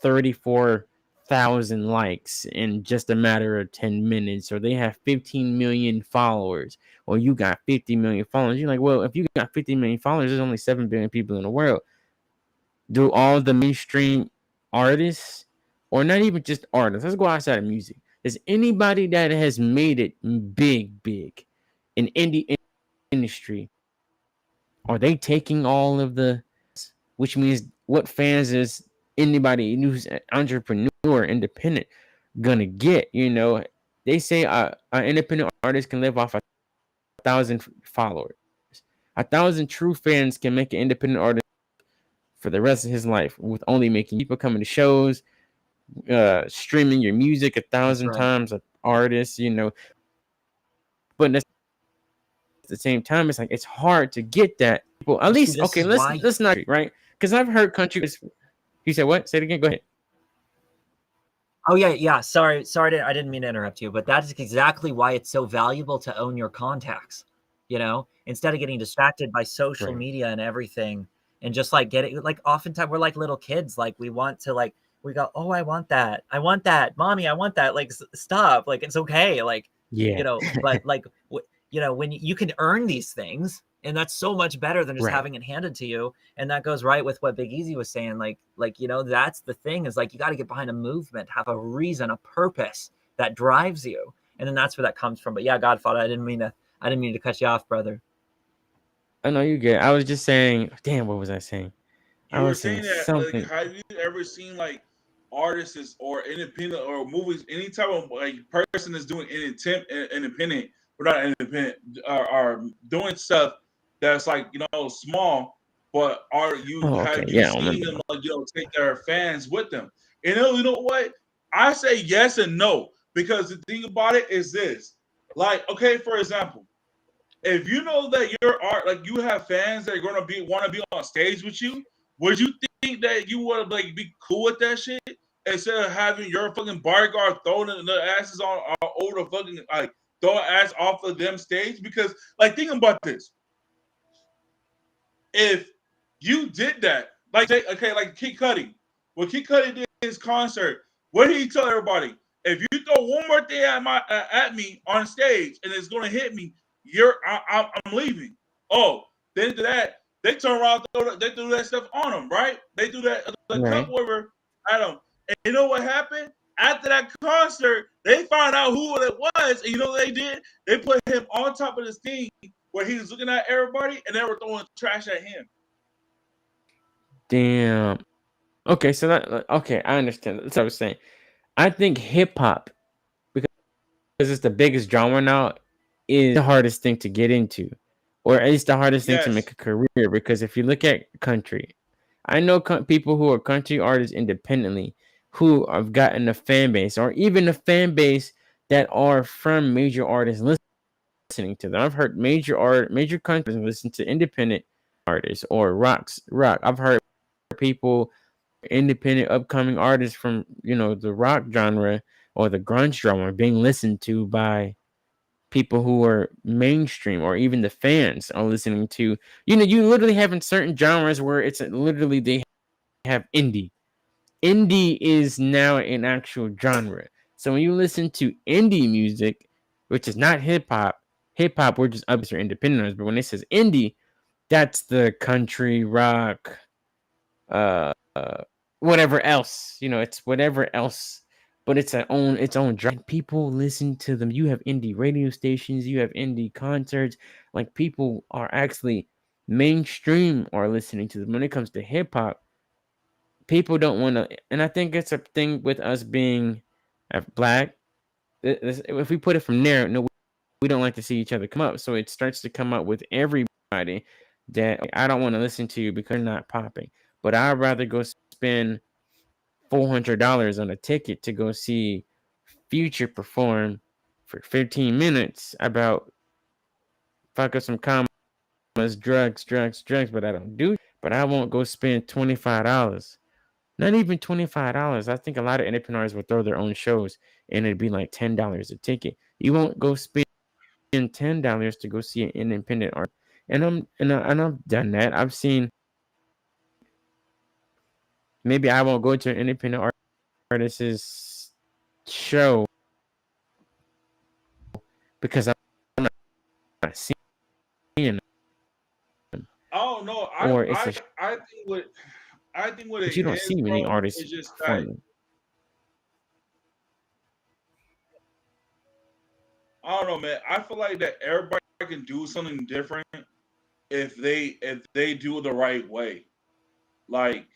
34,000 likes in just a matter of 10 minutes, or they have 15 million followers, or you got 50 million followers. You're like, well, if you got 50 million followers, there's only 7 billion people in the world. Do all the mainstream artists, or not even just artists, let's go outside of music. Is anybody that has made it big in indie industry, are they taking all of the, which means what fans is anybody who's an entrepreneur, independent, gonna get? They say an independent artist can live off 1,000 followers. 1,000 true fans can make an independent artist for the rest of his life with only making people coming to shows, streaming your music 1,000 times, an artist, but at the same time, it's like it's hard to get that. Well, at least okay, let's not, right? Because I've heard countries. You said what? Say it again. Go ahead. Oh yeah. Sorry, I didn't mean to interrupt you, but that's exactly why it's so valuable to own your contacts. Instead of getting distracted by social media and everything, and just like getting, like, oftentimes we're like little kids, like we want to, like, we go, oh, I want that, mommy, I want that, like, stop, like, it's okay, like, but like, when you can earn these things, and that's so much better than just having it handed to you. And that goes right with what BigEazi was saying. Like, that's the thing, is like, you got to get behind a movement, have a reason, a purpose that drives you. And then that's where that comes from. But yeah, Godfather, I didn't mean to cut you off, brother. I know you get. I was just saying, damn, what was I saying? You were saying that, something. Like, have you ever seen like artists or independent or movies, any type of like person that's doing independent, or not independent, are doing stuff that's like, small, but have you seen them like, take their fans with them? You know what? I say yes and no, because the thing about it is this. Like, okay, for example, if you know that your art, like, you have fans that are gonna want to be on stage with you, would you think that you would like be cool with that shit instead of having your fucking bodyguard throwing the asses on over the fucking, like, throw ass off of them stage? Because, like, think about this. If you did that, like, say, okay, like Kid Cudi, when Kid Cudi did his concert, what did he tell everybody? If you throw one more thing at me on stage and it's gonna hit me, I'm leaving. Oh, then to that, they turn around, they do that stuff on him, right? They do that, the cup over at him. And you know what happened? After that concert, they found out who it was, and you know what they did? They put him on top of this thing where he was looking at everybody, and they were throwing trash at him. Damn. Okay, so I understand. That's what I was saying. I think hip hop, because it's the biggest genre now, is the hardest thing to get into, or at least the hardest thing to make a career. Because if you look at country, I know people who are country artists independently who have gotten a fan base, or even a fan base that are from major artists listening to them. I've heard major countries listen to independent artists or rock. I've heard people, independent upcoming artists from the rock genre or the grunge genre, being listened to by people who are mainstream, or even the fans are listening to. You literally have in certain genres where it's literally they have indie. Indie is now an actual genre. So when you listen to indie music, which is not hip hop, we're just others are independent. But when it says indie, that's the country, rock, whatever else. It's whatever else, but it's its own genre. People listen to them. You have indie radio stations, you have indie concerts. Like, people are actually mainstream are listening to them. When it comes to hip hop, people don't want to, and I think it's a thing with us being black. If we put it from there, no, we don't like to see each other come up. So it starts to come up with everybody that I don't want to listen to you because you're not popping. But I'd rather go spend $400 on a ticket to go see Future perform for 15 minutes about fuck up some commas, drugs, but I don't do. But I won't go spend $25. Not even $25. I think a lot of independents will throw their own shows and it'd be like $10 a ticket. You won't go spend $10 to go see an independent art. And I've done that. I've seen, maybe I won't go to an independent artist's show because I'm not seeing them. Oh no, Or it's a I think what but it you don't is, see many bro, artists is just that performing. I don't know, man. I feel like that everybody can do something different if they do it the right way. Like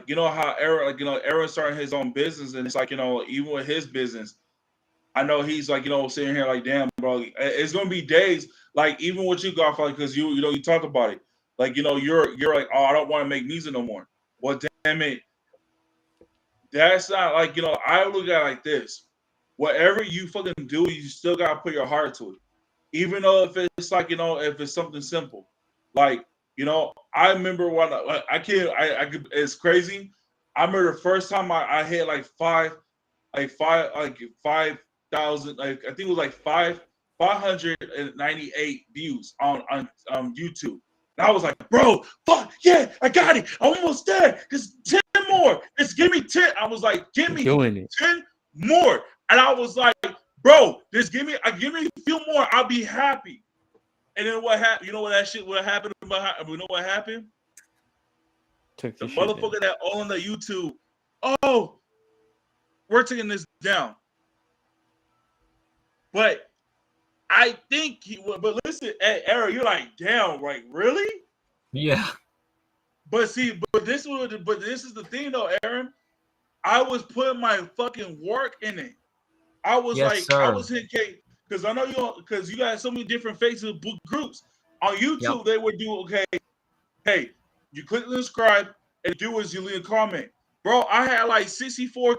you know how Aaron, like, Aaron started his own business, and it's like, even with his business, I know he's like, sitting here like, damn, bro, it's gonna be days like, even with you, Golf, like, because you talk about it, like, you're like, oh, I don't want to make music no more. Well, damn it, that's not like, I look at it like this: whatever you fucking do, you still gotta put your heart to it, even though if it's like, if it's something simple, like, I remember when I can't, I could, it's crazy. I remember the first time I hit like 5,000, like, I think it was like 598 views on YouTube. And I was like, bro, fuck yeah, I got it. I'm almost there. Just 10 more. Just give me 10. I was like, give me Doing it. 10 more. And I was like, bro, just give me a few more. I'll be happy. And then what happened? You know what happened? You know what happened? Took The the shit down. motherfucker that owned the YouTube, oh, we're taking this down. But I think but listen, Aaron, you're like, damn, right? Really? Yeah. But see, but this is the thing though, Aaron. I was putting my fucking work in it. I was Yes, like, I sir. was hitting K, because I know because you got so many different Facebook groups. On YouTube, Yep. they would do, okay, hey, you click the subscribe and do as you leave a comment. Bro, I had like 64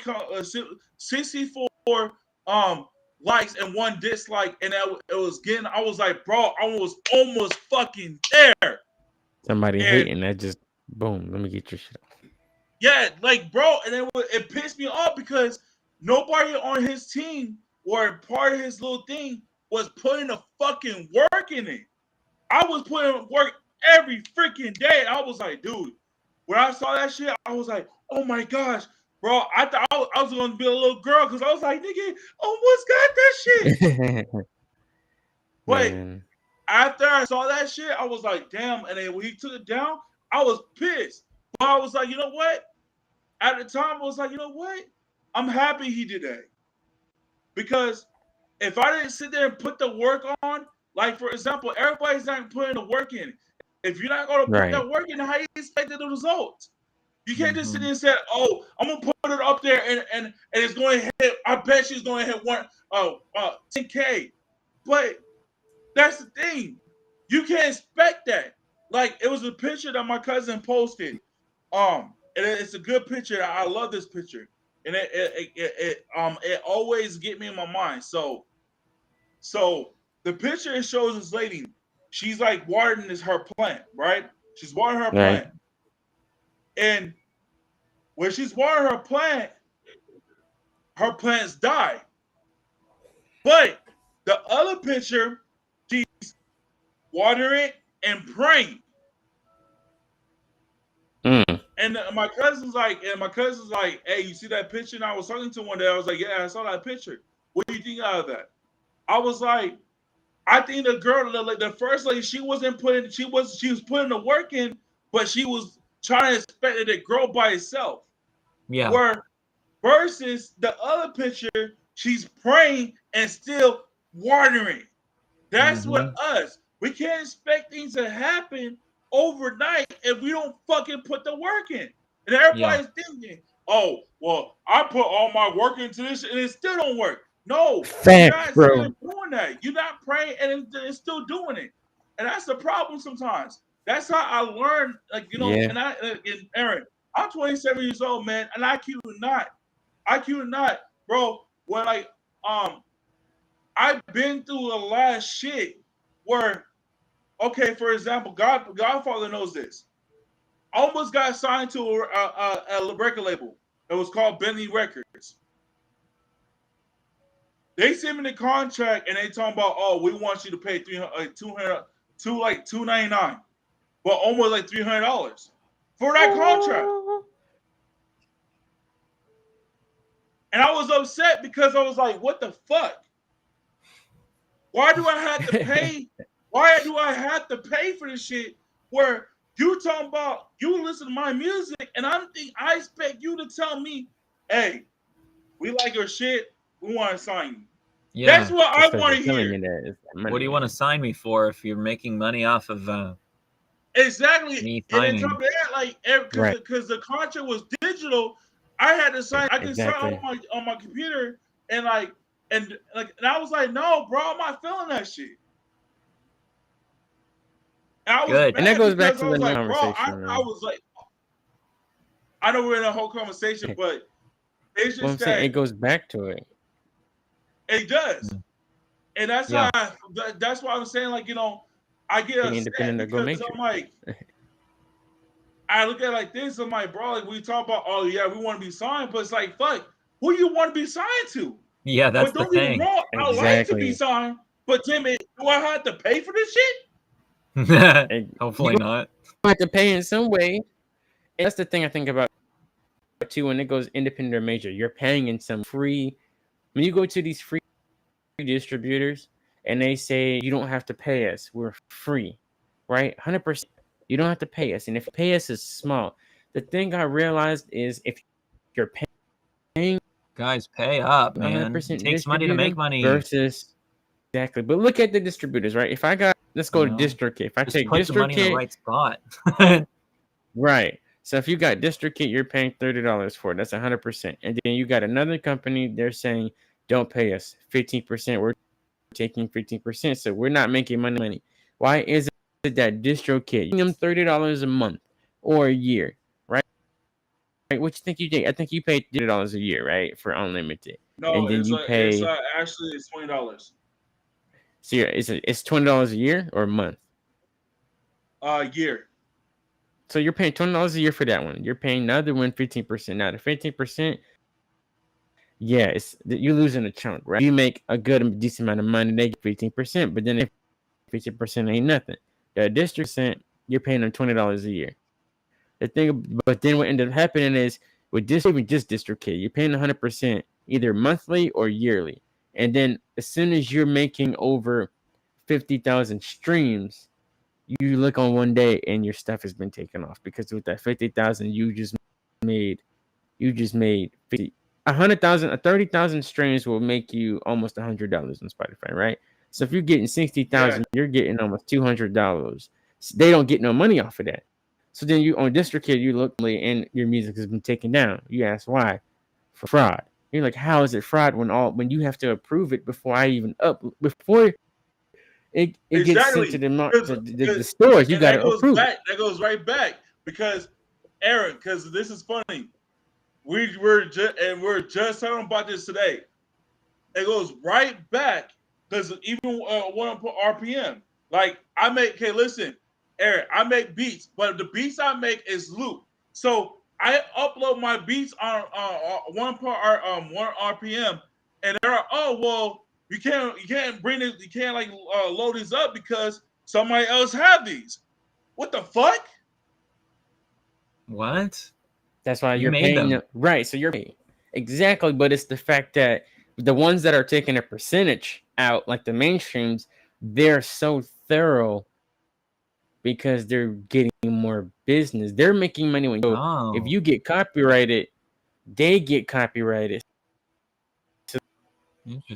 likes and one dislike, and it was getting, I was like, bro, I was almost fucking there. Somebody And hating that just boom. Let me get your shit. yeah, like, bro, and it pissed me off because nobody on his team or part of his little thing was putting the fucking work in it. I was putting work every freaking day. I was like, dude, when I saw that shit, I was like, oh my gosh, bro. I thought I was gonna be a little girl because I was like, nigga, almost got that shit. But Man, after I saw that shit, I was like, damn. And then when he took it down, I was pissed. But I was like, you know what? At the time, I was like, you know what? I'm happy he did that. Because if I didn't sit there and put the work on, like, for example, everybody's not putting the work in. If you're not going to put right. that work in, how you expect the results? You can't just sit Mm-hmm. there and say, "Oh, I'm gonna put it up there and it's going to hit." I bet she's going to hit 10K. But that's the thing. You can't expect that. Like, it was a picture that my cousin posted. And it's a good picture. I love this picture, and it always get me in my mind. So the picture, it shows this lady. She's like watering her plant, right? She's watering her Right. plant, and when she's watering her plants die. But the other picture, she's watering and praying. Mm. And my cousin's like, hey, you see that picture? And I was talking to one day. I was like, yeah, I saw that picture. What do you think out of that? I was like, I think the girl, the first lady, she was putting the work in, but she was trying to expect it to grow by itself. Yeah. Where versus the other picture, she's praying and still watering. That's what Mm-hmm. us. We can't expect things to happen overnight if we don't fucking put the work in. And everybody's thinking, oh, well, I put all my work into this and it still don't work. No, you're Facts, not bro. still doing that. You're not praying and it's still doing it. And that's the problem sometimes. That's how I learned, like, you know, Yeah. and Aaron, I'm 27 years old, man, and I kid you not, bro, when like, I've been through a lot of shit where, okay, for example, Godfather knows this. I almost got signed to a record label. It was called Bentley Records. They sent me the contract and they talking about, oh, we want you to pay 299, but almost like $300 for that contract. And I was upset because I was like, what the fuck? Why do I have to pay? Why do I have to pay for this shit where you talking about you listen to my music and I expect you to tell me, hey, we like your shit, we want to sign you. Yeah. That's what I want to hear. What do you want to sign me for if you're making money off of Exactly. me And then signing? top of that, like, because the contract was digital, I had to sign. I could sign on my computer and I was like, no, bro, I'm not feeling that shit. And I was Good. mad And that goes back because to I was the like, bro, conversation. I was like, I know we're in a whole conversation, but it's Well, I'm just saying that it goes back to it. it does. And that's Yeah. that's why I'm saying, like, you know, I get Being upset independent or go because major. I'm like, I look at it like this, I'm like, bro, like we talk about, oh yeah, we want to be signed, but it's like, fuck, who you want to be signed to? Yeah, that's But don't the get me thing. wrong, I like to be Exactly. signed, but damn it, do I have to pay for this shit? Hopefully You not. have to pay in some way. And that's the thing I think about too when it goes independent or major. You're paying in some free. When you go to these free distributors and they say you don't have to pay us, we're free, right? 100%. You don't have to pay us, and if you pay us, it's small. The thing I realized is if you're paying Guys, pay up, man. 100% It takes money to make money. versus exactly. But look at the distributors, right? If I got, let's go to DistroKid. If I Just take put the money in the DistroKid, right spot. right? So if you got DistroKid, you're paying $30 for it. That's 100%. And then you got another company. They're saying, don't pay us 15%. We're taking 15%, so we're not making money. Why is it that DistroKid giving them $30 a month or a year, right? What you think you did? I think you paid $30 a year, right, for unlimited, No, and then it's you pay. actually it's $20. So it's $20 a year or a month? Year. So you're paying $20 a year for that one. You're paying the other one 15%. Now the 15%, yeah, you're losing a chunk, right? You make a good decent amount of money, they get 15%, but then 15% ain't nothing. The district cent, you're paying them $20 a year. The thing, but then what ended up happening is with this, even just DistroKid, you're paying 100% either monthly or yearly. And then as soon as you're making over 50,000 streams, you look on one day and your stuff has been taken off because with that 50,000 you just made 50, 100,000, 30,000 streams will make you almost $100 on Spotify, right? So if you're getting 60,000, you're getting almost $200. They don't get no money off of that. So then you on DistroKid, you look and your music has been taken down. You ask why? For fraud. You're like, how is it fraud when you have to approve it before it gets sent to the stores? You got to approve it. That goes right back because Aaron, because this is funny. We're just talking about this today. It goes right back because even one RPM. Like I make, okay, listen, Aaron, I make beats, but the beats I make is loop. So I upload my beats on one RPM, and they're like, oh well, you can't bring it, you can't like load these up because somebody else have these. What the fuck? What? That's why You you're made paying them. right. So you're paying exactly, but it's the fact that the ones that are taking a percentage out, like the mainstreams, they're so thorough because they're getting more business. They're making money when if you get copyrighted, they get copyrighted. So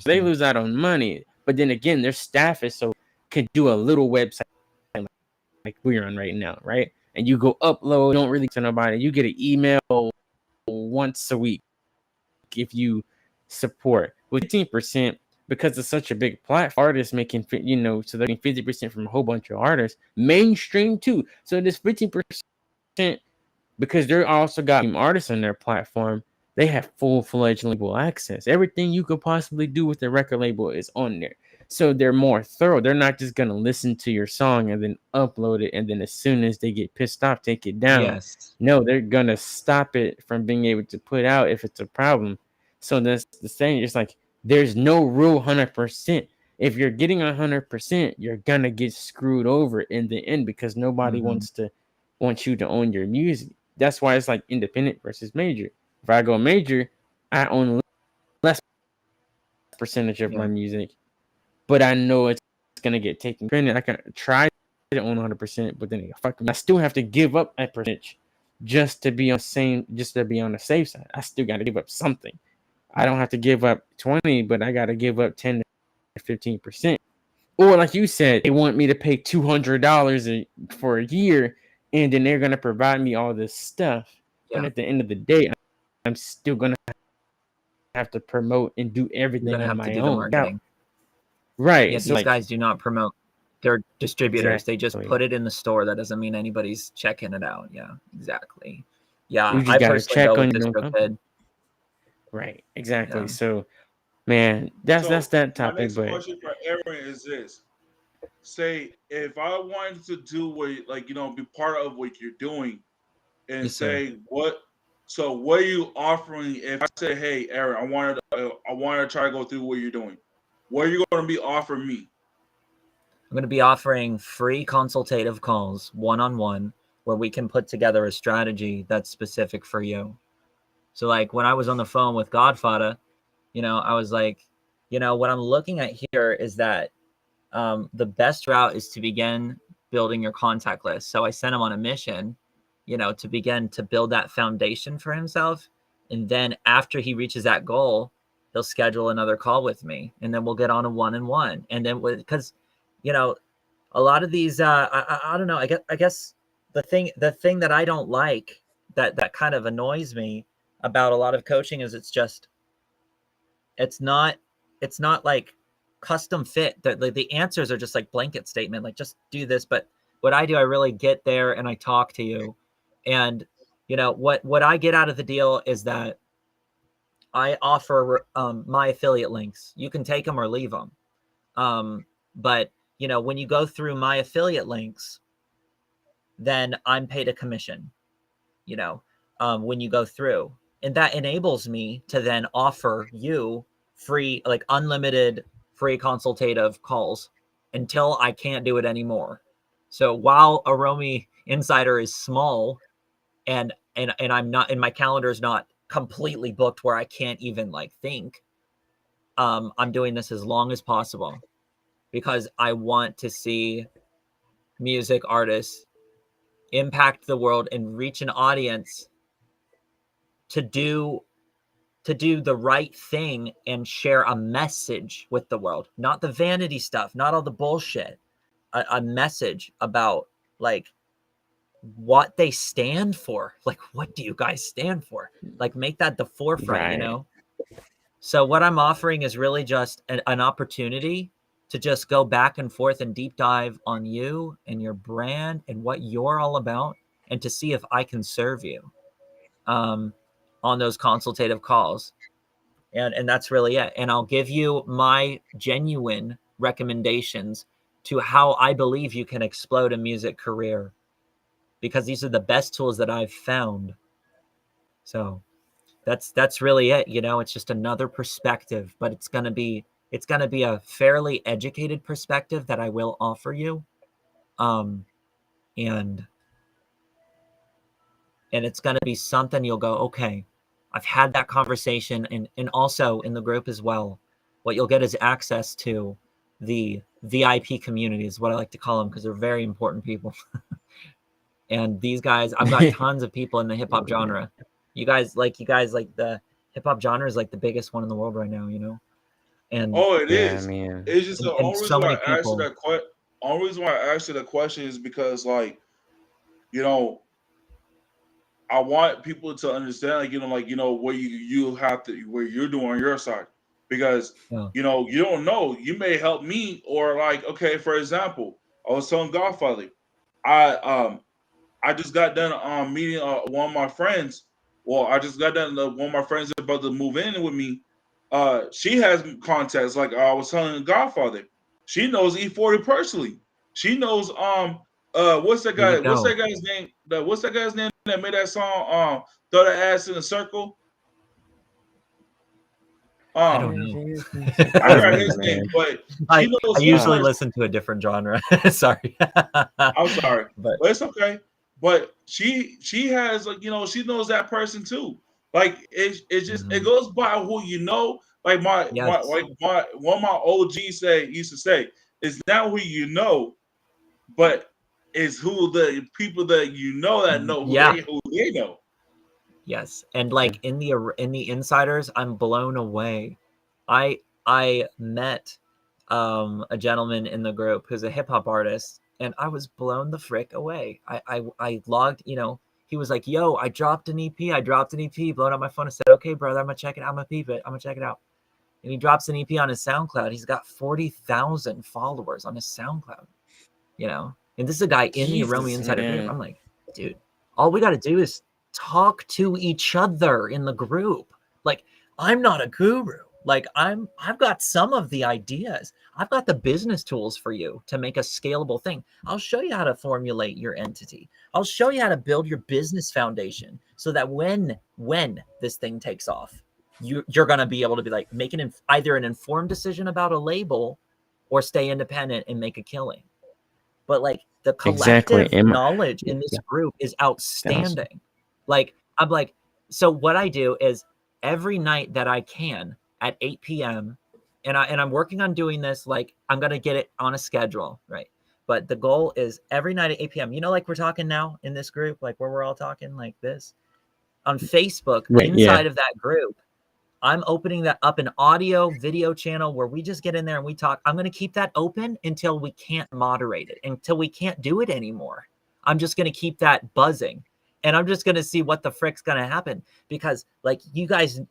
they lose out on money. But then again, their staff is so could do a little website like we're on right now, right? And you go upload, don't really to nobody. You get an email once a week if you support. With 15%, because it's such a big platform, artists making, so they're getting 50% from a whole bunch of artists, mainstream too. So this 15%, because they're also got artists on their platform, they have full-fledged label access. Everything you could possibly do with the record label is on there. So they're more thorough. They're not just gonna listen to your song and then upload it, and then as soon as they get pissed off, take it down. Yes. No, they're gonna stop it from being able to put out if it's a problem. So that's the thing. It's like there's no rule 100%. If you're getting 100%, you're gonna get screwed over in the end because nobody wants you to own your music. That's why it's like independent versus major. If I go major, I own less percentage of my music, but I know it's gonna get taken. Granted, I can try to own 100%, but then I still have to give up a percentage just to be on the safe side. I still got to give up something. I don't have to give up 20, but I got to give up 10 to 15%. Or like you said, they want me to pay $200 for a year, and then they're gonna provide me all this stuff. Yeah. But at the end of the day, I'm still gonna have to promote and do everything You're gonna on have to my do the own. marketing. Right. Yeah, so these guys do not promote. They're distributors. Exactly. They just put it in the store. That doesn't mean anybody's checking it out. Yeah, exactly. Yeah, You just I gotta personally check go on with your own DistroKid. Right. Exactly. Yeah. So, man, that's that My topic. next But question for Aaron is this: say if I wanted to do what, be part of what you're doing, and Yes, sir. say what. So what are you offering? If I say, "Hey, Aaron, I wanted to try to go through what you're doing," what are you going to be offering me? I'm going to be offering free consultative calls, one-on-one, where we can put together a strategy that's specific for you. So like when I was on the phone with Godfather, I was like, what I'm looking at here is that the best route is to begin building your contact list. So I sent him on a mission, to begin to build that foundation for himself. And then after he reaches that goal, he'll schedule another call with me, and then we'll get on a one-on-one. And then because, a lot of these, I don't know, I guess the thing that I don't like that kind of annoys me about a lot of coaching is it's not like custom fit. The answers are just like blanket statement, like just do this. But what I do, I really get there and I talk to you. And what I get out of the deal is that I offer my affiliate links. You can take them or leave them. But when you go through my affiliate links, then I'm paid a commission, when you go through. And that enables me to then offer you free, like unlimited free consultative calls until I can't do it anymore. So while Aromi Insider is small and I'm not, and my calendar is not completely booked where I can't even like think, I'm doing this as long as possible because I want to see music artists impact the world and reach an audience to do the right thing and share a message with the world, not the vanity stuff, not all the bullshit, a message about like what they stand for. Like, what do you guys stand for? Like, make that the forefront, right. So what I'm offering is really just an opportunity to just go back and forth and deep dive on you and your brand and what you're all about, and to see if I can serve you on those consultative calls. And that's really it. And I'll give you my genuine recommendations to how I believe you can explode a music career, because these are the best tools that I've found. So that's really it. It's just another perspective, but it's going to be a fairly educated perspective that I will offer you. And it's going to be something you'll go, okay, I've had that conversation. And also in the group as well, what you'll get is access to the VIP community is what I like to call them, because they're very important people. And these guys, I've got tons of people in the hip hop genre. You guys like the hip hop genre is like the biggest one in the world right now, And Oh, it is. Man. It's just the and only so reason why many I asked you people. that question. only reason why I asked you the question is because, like, you know, I want people to understand, like, where you have to, where you're doing on your side, because Yeah. you don't know, you may help me, or like, okay, for example, I was telling Godfather, I I just got done meeting one of my friends. Well, I just got done one of my friends is about to move in with me. She has contacts, like I was telling Godfather. She knows E40 personally. She knows what's that There you guy? What's go. that guy's name? What's that guy's name that made that song? Throw the ass in a circle. I don't Um, know. I I don't forgot know, his name, man. but she I knows him usually personally. listen to a different genre. Sorry. I'm sorry, But but it's okay. But she has, like, she knows that person too. Like it's just, it mhm. goes by who you know. Like Yes. my one of my OGs used to say, it's not who you know, but it's who the people that you know that know Yeah. who they know. Yes. And like in the insiders, I'm blown away. I met a gentleman in the group who's a hip hop artist, and I was blown the frick away. I logged, he was like, "Yo, I dropped an EP. I dropped an EP." Blowing up my phone and said, "Okay, brother, I'm gonna check it. I'm gonna peep it. I'm gonna check it out." And he drops an EP on his SoundCloud. He's got 40,000 followers on his SoundCloud. And this is a guy in the Aroma Jesus, Insider group. man. I'm like, dude, all we got to do is talk to each other in the group. Like, I'm not a guru. Like, I've got some of the ideas. I've got the business tools for you to make a scalable thing. I'll show you how to formulate your entity. I'll show you how to build your business foundation so that when this thing takes off, you're going to be able to be like, make either an informed decision about a label or stay independent and make a killing. But like the Exactly. collective knowledge in this group is outstanding. Like, I'm like, so what I do is every night that I can at 8 p.m. and I'm working on doing this, like I'm gonna get it on a schedule, right? But the goal is every night at 8 p.m. Like we're talking now in this group, like where we're all talking like this on Facebook, Right, yeah. inside of that group. I'm opening that up an audio video channel where we just get in there and we talk. I'm going to keep that open until we can't moderate it, until we can't do it anymore. I'm just going to keep that buzzing, and I'm just going to see what the frick's going to happen, because like you guys know,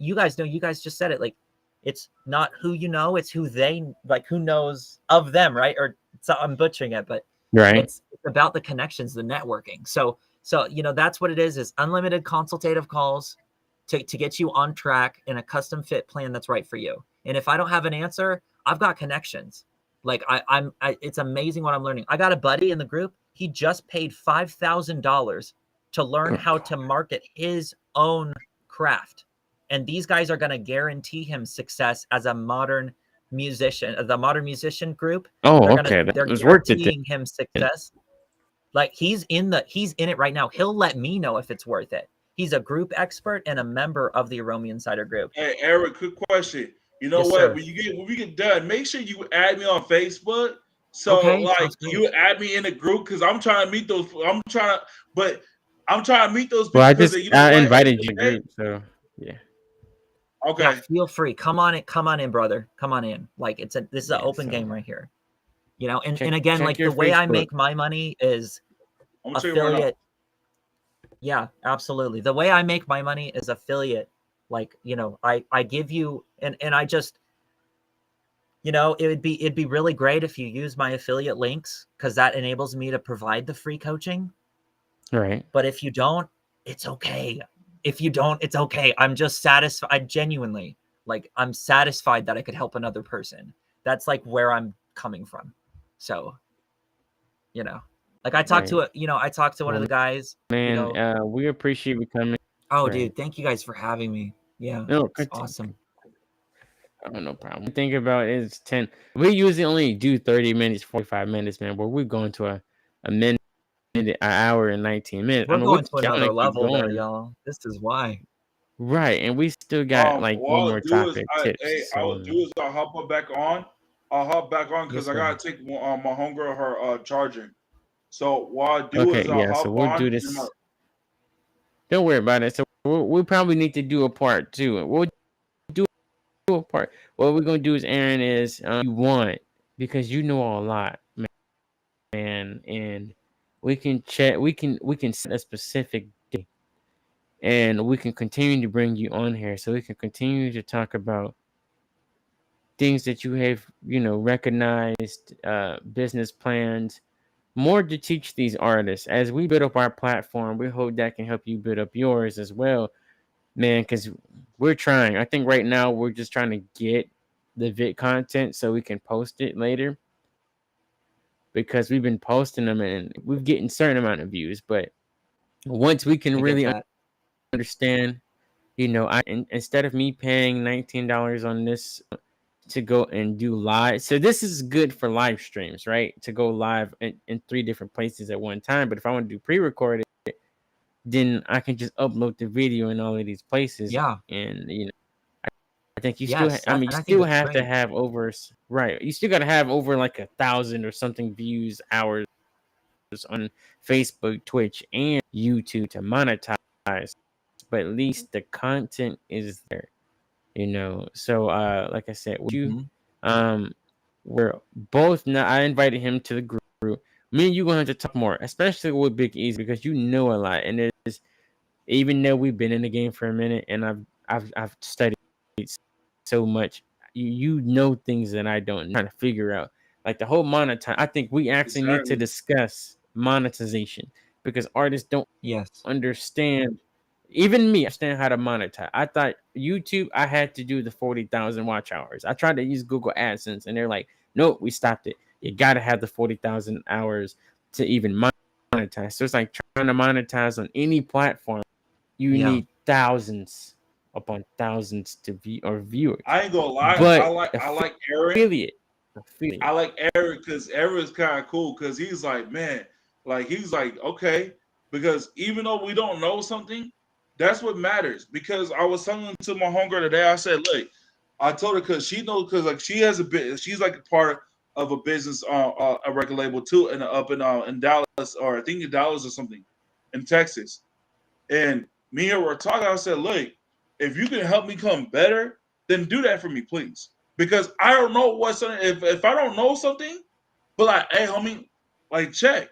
you guys just said it, like it's not who you know, it's who they, like who knows of them, right? Or so I'm butchering it, but Right. it's about the connections, the networking. So that's what it is unlimited consultative calls to get you on track in a custom fit plan that's right for you. And if I don't have an answer, I've got connections. Like it's amazing what I'm learning. I got a buddy in the group. He just paid $5,000 to learn how to market his own craft. And these guys are going to guarantee him success as a modern musician, the modern musician group. Oh, okay. That They're was worth it. guaranteeing him success. Like he's in it right now. He'll let me know if it's worth it. He's a group expert and a member of the Aroma Insider group. Hey, Eric, quick question. You know Yes, what? sir. When we get done, make sure you add me on Facebook. So Okay, like sounds great. you add me in the group, because I'm trying to meet those. But I'm trying to meet those people Well, I because just you know what? invited you to group, so yeah. Okay. Yeah, feel free. Come on in, brother. Come on in. Like this is an open game right here. And again, like the way I make my money is I'm gonna tell you right now. affiliate. Yeah, absolutely. The way I make my money is affiliate. Like, I give you and I just, it'd be really great if you use my affiliate links, because that enables me to provide the free coaching. Right. But if you don't, it's okay. If you don't, it's okay. I'm just satisfied. Genuinely, like I'm satisfied that I could help another person. That's like where I'm coming from. So, like I talked to I talked to one of the guys. Man, we appreciate you coming. Oh, dude, thank you guys for having me. Yeah, No, it's awesome. Oh, no problem. Think about it, it's 10. We usually only do 30 minutes, 45 minutes, man. But we're going to a minute, an hour, and 19 minutes. We're going to another keep level there, going. y'all. This is why. Right, and we still got like What one I'll more do topic is, tips. I'll hop back on. I'll hop back on because Yes, I gotta take my homegirl her charging. So what I'll do is I'll hop so we'll on. do this. Don't worry about it. So we probably need to do a part 2. We'll do a part. What we're gonna do is, Aaron, is you want, because you know a lot, man. and we can chat. We can set a specific day, and we can continue to bring you on here, so we can continue to talk about things that you have, recognized, business plans, more to teach these artists. As we build up our platform, we hope that can help you build up yours as well, man, because we're trying. I think right now we're just trying to get the vid content so we can post it later, because we've been posting them and we've getting certain amount of views. But once we can I get really that. understand, instead of me paying $19 on this to go and do live. So this is good for live streams, right? To go live in 3 different places at one time. But if I want to do pre-recorded, then I can just upload the video in all of these places. Yeah. And I think you still, Yes, you and I think still that's have to great. have over, right? You still got to have over like 1,000 or something views hours on Facebook, Twitch, and YouTube to monetize. But at least the content is there. So like I said, with you, hmm um we're both now. I invited him to the group. Me and you gonna have to talk more, especially with BigEazi, because you know a lot. And there's, even though we've been in the game for a minute, and I've studied so much, you know things that I don't. Trying to figure out, like, the whole monetize. I think we actually need to Exactly. discuss monetization, because artists don't Yes. understand. Even me, I understand how to monetize. I thought YouTube, I had to do the 40,000 watch hours. I tried to use Google AdSense, and they're like, nope, we stopped it. You got to have the 40,000 hours to even monetize. So it's like trying to monetize on any platform. You Yeah. need thousands upon thousands to view or viewers. I ain't gonna lie. I But like I like Aaron. affiliate, I affiliate, like Eric because Eric's kind of cool because he's like, man, like he's like, okay, because even though we don't know something, that's what matters. Because I was telling to my homegirl today, I said, look, I told her because she knows because like she has a bit, she's like a part of a business, a record label too, and up in Dallas, or I think in Dallas or something, in Texas. And me and her were talking. I said, look, if you can help me come better, then do that for me, please. Because I don't know what's if I don't know something, but like, hey, homie, like check.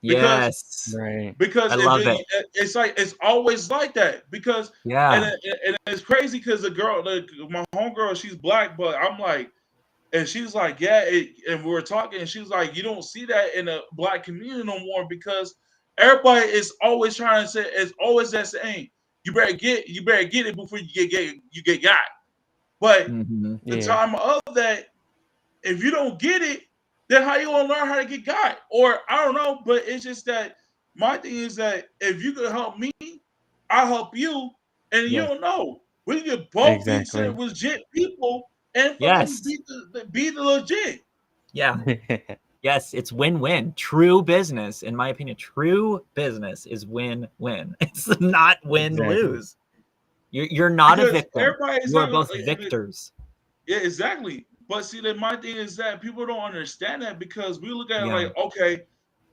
Because Yes. right? because I if love it. it's like it's always like that. Because Yeah. and it's crazy because the girl, my homegirl, she's black, but I'm like, and she's like, yeah, and we were talking, and she's like, you don't see that in the black community no more because everybody is always trying to say, it's always that saying, you better get it before you get got. But hmm the Yeah, time of that, if you don't get it, then how you gonna learn how to get got? Or I don't know, but it's just that my thing is that if you can help me, I'll help you, and you Yes. don't know. We can both be exactly. legit people and fucking Yes. be the legit. Yeah. Yes. It's win-win. True business, in my opinion, true business is win-win. It's not Exactly. win-lose. You're not a Because victim. everybody's You are not gonna both victors. yeah, exactly. But see, then my thing is that people don't understand that because we look at it Yeah. like, okay,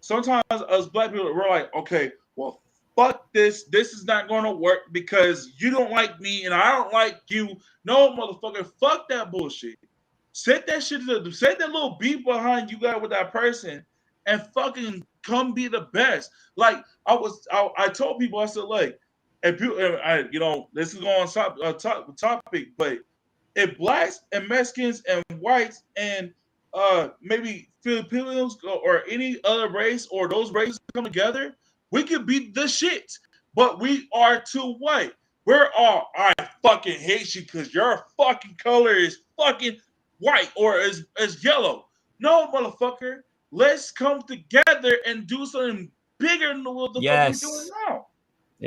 sometimes us black people we're like, okay, well, fuck this. This is not gonna work because you don't like me and I don't like you. No, motherfucker, fuck that bullshit. Set that shit to set that little beat behind you got with that person and fucking come be the best. Like I told people, I said, like, and people, this is going on topic, but if blacks and Mexicans and whites and maybe Filipinos or any other race or those races come together, we could beat the shit. But we are too white. We're all I fucking hate you because your fucking color is fucking white or is yellow. No, motherfucker. Let's come together and do something bigger than what the fuck we're doing Yes. now.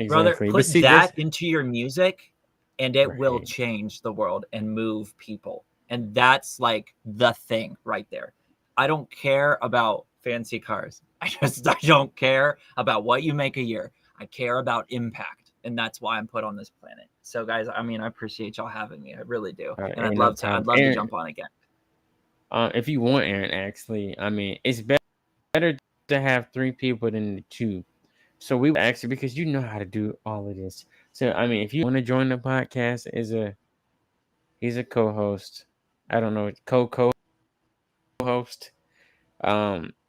Brother, Exactly. But put see this, that into your music and it will right? change the world and move people. And that's like the thing right there. I don't care about fancy cars. I don't care about what you make a year. I care about impact. And that's why I'm put on this planet. So guys, I mean, I appreciate y'all having me. I really do. And Ain't no I'd problem. love to Aaron, jump on again. if you want, Aaron, actually, I mean, it's better to have 3 people than the 2. So we would actually, because you know how to do all of this. So I mean, if you want to join the podcast, he's a co-host. I don't know, co-host.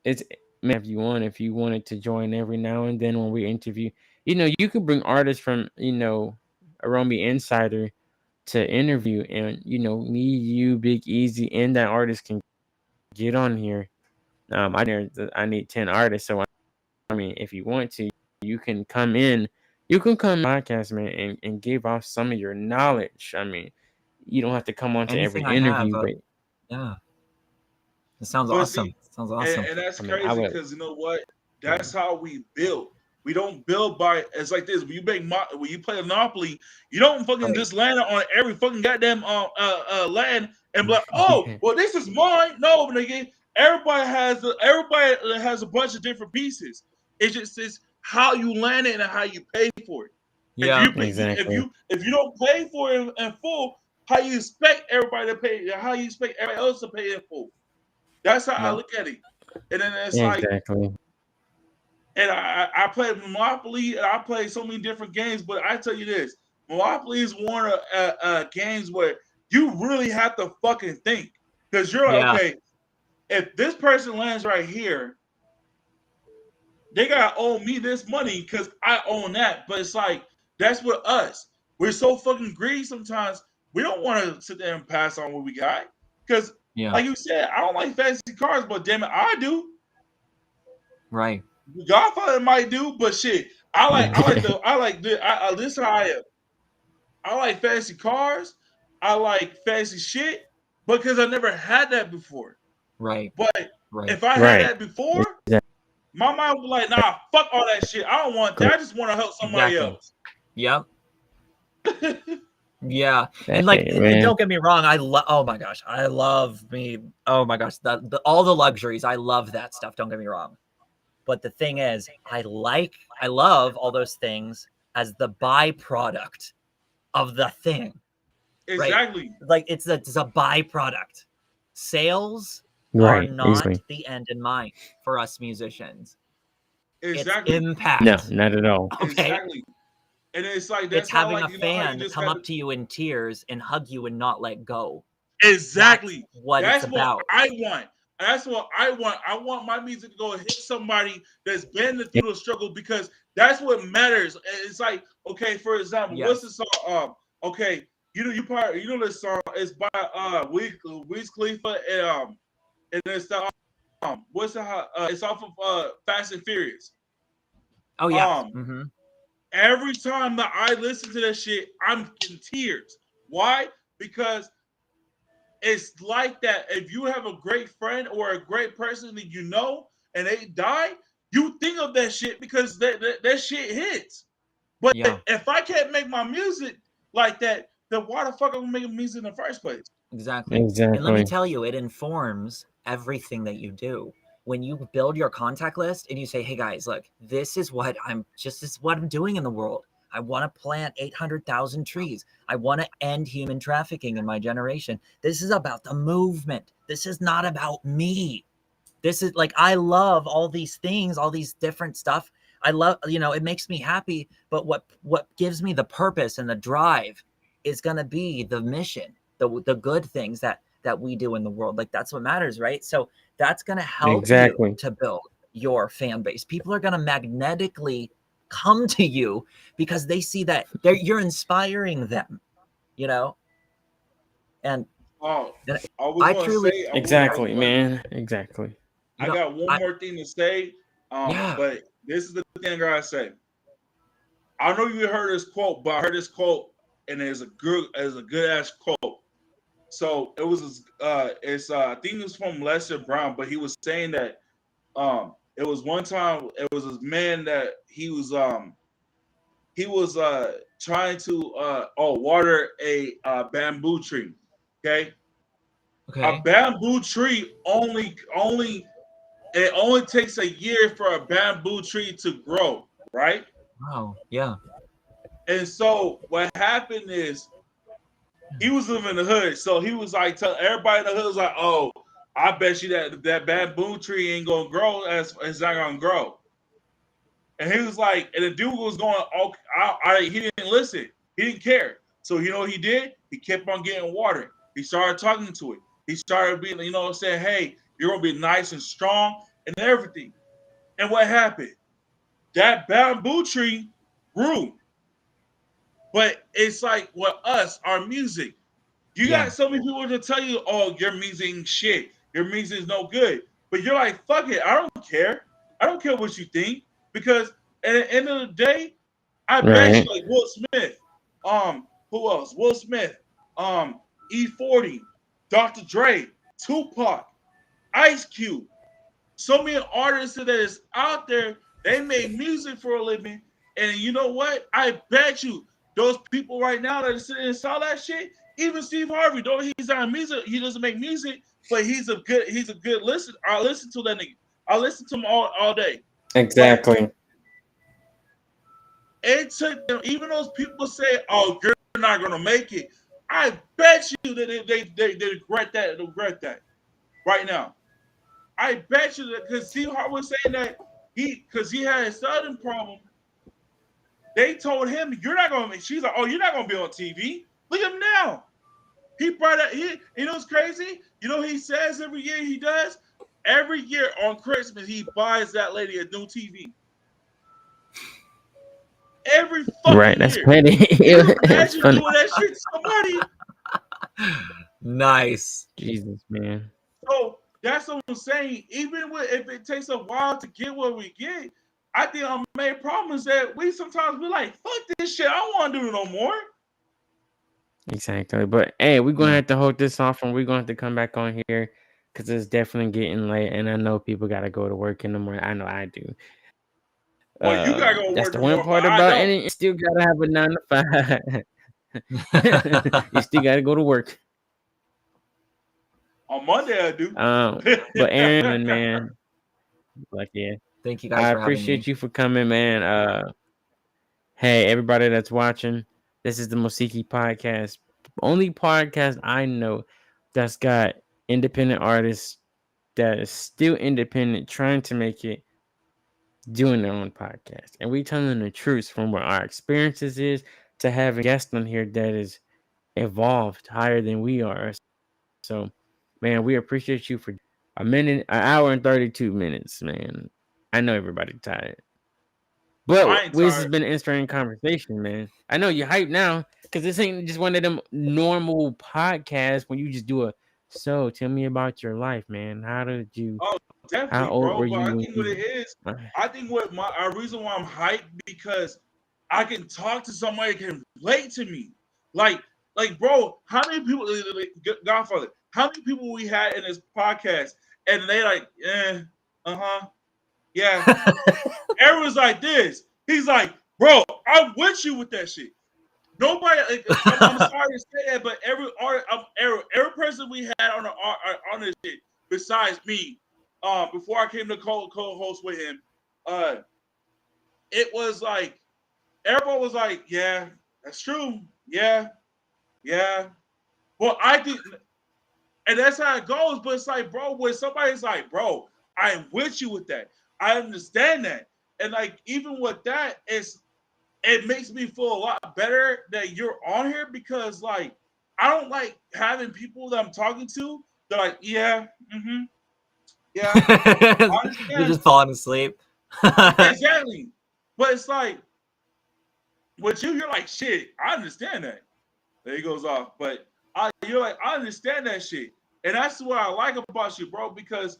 It's if you wanted to join every now and then when we interview, you could bring artists from, Aromi Insider to interview, and me, you, Big Easy, and that artist can get on here. I need 10 artists, so I mean, if you want to, you can come in. You can come podcast, man, and give off some of your knowledge. I mean, you don't have to come on to every Anything I have, interview, but yeah, it sounds But see, awesome. Sounds awesome. and that's I mean, I crazy would. because you know what? That's how we build. We don't build by it's like this. When you when you play Monopoly, you don't fucking Right. just land on every fucking goddamn land and be like, oh, well, this is mine. No, nigga. Everybody has a bunch of different pieces. It just is how you land it and how you pay for it. If Yeah, you Exactly. if you don't pay for it in full, how you expect everybody to pay? How you expect everybody else to pay in full? That's how I yeah, look at it. And then it's like, Exactly. and I played Monopoly, and I played so many different games. But I tell you this, Monopoly is one of games where you really have to fucking think because you're like, yeah, okay, if this person lands right here, they gotta owe me this money because I own that. But it's like that's with us. We're so fucking greedy sometimes. We don't want to sit there and pass on what we got because, yeah. like you said, I don't like fancy cars, but damn it, I do. Right. Godfather might do, but shit, this is how I am. I like fancy cars, I like fancy shit, because I never had that before. Right. But Right. if I had Right. that before, my mind would be like, nah, fuck all that shit. I don't want that. I just want to help somebody Exactly. else. Yep. Yeah, and like, Hey, and man. don't get me wrong, I love. Oh my gosh, I love me. Oh my gosh, all the luxuries. I love that stuff. Don't get me wrong, but the thing is, I love all those things as the byproduct of the thing, right? Exactly. Like it's a byproduct. Sales are Right. not Exactly. the end in mind for us musicians. It's Exactly. impact. No, not at all. Okay. Exactly. And it's like It's that's how, having a like, how you fan just come got up to you in tears and hug you and not let go. That's exactly. what it's That's what about. I want. That's what I want. I want my music to go hit somebody that's been through the struggle because that's what matters. It's like, okay, for example, what's the Yes. song? Okay, you know this song. It's by Wiz Khalifa and it's the what's the it's off of Fast and Furious. Oh yeah. Um, Mm-hmm. every time that I listen to that shit, I'm in tears. Why? Because it's like that. If you have a great friend or a great person that you know and they die, you think of that shit because that shit hits. But Yeah. if I can't make my music like that, then why the fuck am I making music in the first place? Exactly. And let me Exactly. tell you, it informs everything that you do. When you build your contact list and you say, "Hey guys, look, this is what I'm doing in the world. I want to plant 800,000 trees. I want to end human trafficking in my generation. This is about the movement. This is not about me. This is like, I love all these things, all these different stuff. I love, it makes me happy, but what gives me the purpose and the drive is going to be the mission, the good things that we do in the world. Like that's what matters, right? So that's going to help you Exactly. to build your fan base. People are going to magnetically come to you because they see that you're inspiring them, you know? And, Oh, and I was I gonna truly, say, Exactly, man. Exactly. you I know, got one I, more thing to say. yeah, But this is the thing I gotta say. I know you heard this quote, but I heard this quote, and it's a good ass quote. So it was I think it was from Lester Brown, but he was saying that it was one time it was this man that he was trying to water a bamboo tree. Okay, a okay. bamboo tree only takes a year for a bamboo tree to grow, right? Wow. Yeah. And so what happened is he was living in the hood, so he was like, tell everybody in the hood was like, "Oh, I bet you that bamboo tree ain't gonna grow. As it's not gonna grow." And he was like, and the dude was going, "Oh, he didn't listen. He didn't care. So you know what he did? He kept on getting water. He started talking to it. He started being, saying, "Hey, you're gonna be nice and strong and everything." And what happened? That bamboo tree grew. But it's like with us, our music. You Yeah. got so many people to tell you, oh, your music ain't shit. Your music is no good. But you're like, fuck it. I don't care. I don't care what you think. Because at the end of the day, I bet you Right. like Will Smith. Who else? Will Smith. E40, Dr. Dre, Tupac, Ice Cube. So many artists that is out there, they make music for a living. And you know what? I bet you those people right now that are sitting and saw that shit, even Steve Harvey, though he's not music, he doesn't make music, but he's a good listen. I listen to that nigga. I listen to him all day. But Exactly. it took them, even those people say, oh, you're not gonna make it. I bet you that they regret that right now. I bet you that because Steve Harvey was saying that because he had a sudden problem. They told him you're not gonna make. She's like, oh, you're not gonna be on TV. Look at him now. He brought up. You know what's crazy? You know he says every year he does. Every year on Christmas he buys that lady a new TV. Every Right. fucking That's year. funny. Can you That's imagine funny. doing that shit to somebody? Nice. Jesus, man. So that's what I'm saying. Even if it takes a while to get what we get, I think our main problem is that we sometimes be like, fuck this shit. I don't want to do it no more. Exactly. But hey, we're gonna Yeah. have to hold this off and we're gonna have to come back on here because it's definitely getting late and I know people gotta go to work in the morning. I know I do. Well, you gotta go That's work the one tomorrow, but part I about don't. it. You still gotta have a 9 to 5. You still gotta go to work. On Monday I do. But Aaron, man, like yeah, Thank you I guys for having me. appreciate you for coming, man. Hey, everybody that's watching, this is the Mousiki podcast. Only podcast I know that's got independent artists that is still independent, trying to make it, doing their own podcast. And we telling the truth from what our experiences is to having guests on here that is evolved higher than we are. So, man, we appreciate you for an hour and 32 minutes, man. I know everybody tired. I But ain't this has tired. been an interesting conversation, man. I know you're hyped now because this ain't just one of them normal podcasts when you just do a. So, tell me about your life, man. Oh, How definitely, old bro. were But you I when think what you? it is, I think what my reason why I'm hyped because I can talk to somebody that can relate to me. Like, bro, how many people, Godfather, how many people we had in this podcast and they like, uh-huh, yeah. Everyone's like this. He's like, bro, I'm with you with that shit. Nobody, I'm sorry to say that, but every person we had on this shit besides me, before I came to co-host with him, it was like everyone was like, yeah, that's true, yeah, yeah. Well, I didn't, and that's how it goes. But it's like, bro, when somebody's like, bro, I'm with you with that, I understand that, and like even with that, it makes me feel a lot better that you're on here because like I don't like having people that I'm talking to. They're like, yeah, yeah, I You're understand just falling asleep. exactly. But it's like with you, you're like, shit, I understand that. There he goes off. But you're like, I understand that shit, and that's what I like about you, bro. Because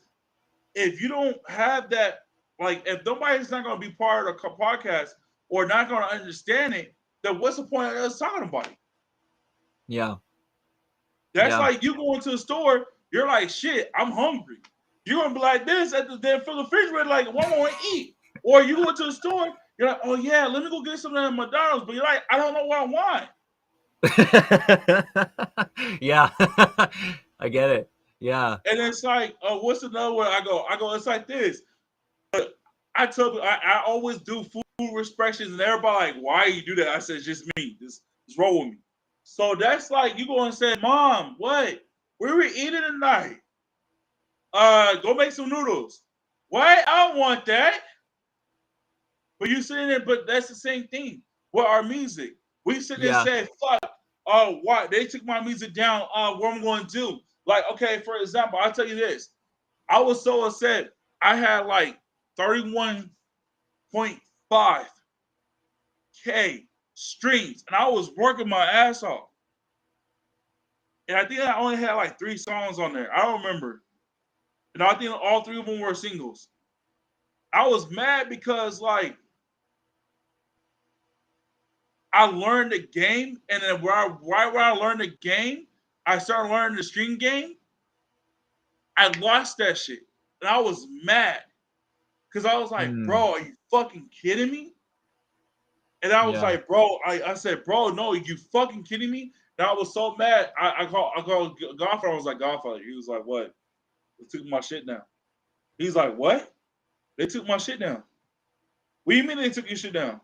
if you don't have that, like, if nobody's not going to be part of the podcast or not going to understand it, then what's the point of us talking about it? Yeah. That's like you go into a store, you're like, shit, I'm hungry. You're gonna be like this at the damn fill the refrigerator, like, what am I gonna eat? Or you go into the store, you're like, oh yeah, let me go get some of McDonald's, but you're like, I don't know what I want. Yeah. I get it. Yeah. And it's like, what's another way? I go, it's like this. I tell you, I always do food expressions, and everybody like, why you do that? I said, it's just me. Just roll with me. So that's like you go and say, Mom, what? We were eating tonight. Go make some noodles. What? I don't want that. But you sitting there, but that's the same thing with our music. We sit there and Yeah. say, fuck, why they took my music down, what I'm going to do. Like, okay, for example, I'll tell you this. I was so upset. I had like 31.5K streams, and I was working my ass off. And I think I only had like 3 songs on there. I don't remember. And I think all 3 of them were singles. I was mad because like I learned the game, and then right where I learned the game, I started learning the stream game. I lost that shit, and I was mad because I was like, "Bro, are you fucking kidding me?" And I was like, "Bro," I said, "Bro, no, you fucking kidding me?" And I was so mad. I called Godfather. I was like, "Godfather." He was like, "What? They took my shit down." He's like, "What? They took my shit down? What do you mean they took your shit down?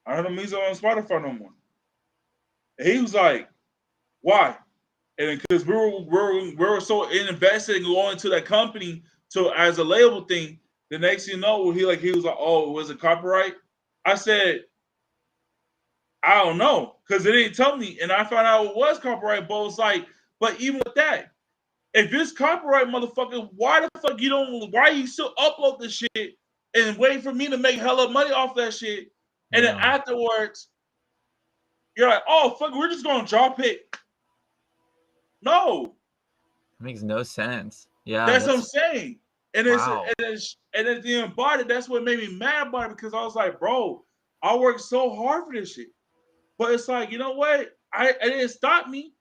I don't know music on Spotify no more." And he was like, "Why?" And because we were so invested in going to that company to as a label thing, the next thing you know, he was like, "Oh, was it copyright?" I said, "I don't know," because they didn't tell me, and I found out it was copyright. But it's like, but even with that, if it's copyright, motherfucker, why the fuck you don't? Why you still upload the shit and wait for me to make hella money off that shit, and then afterwards, you're like, "Oh fuck, we're just gonna drop it." No, It makes no sense. Yeah, that's what I'm saying. And wow. and at the end about it, that's what made me mad about it because I was like, "Bro, I worked so hard for this shit." But it's like, you know what? It didn't stop me.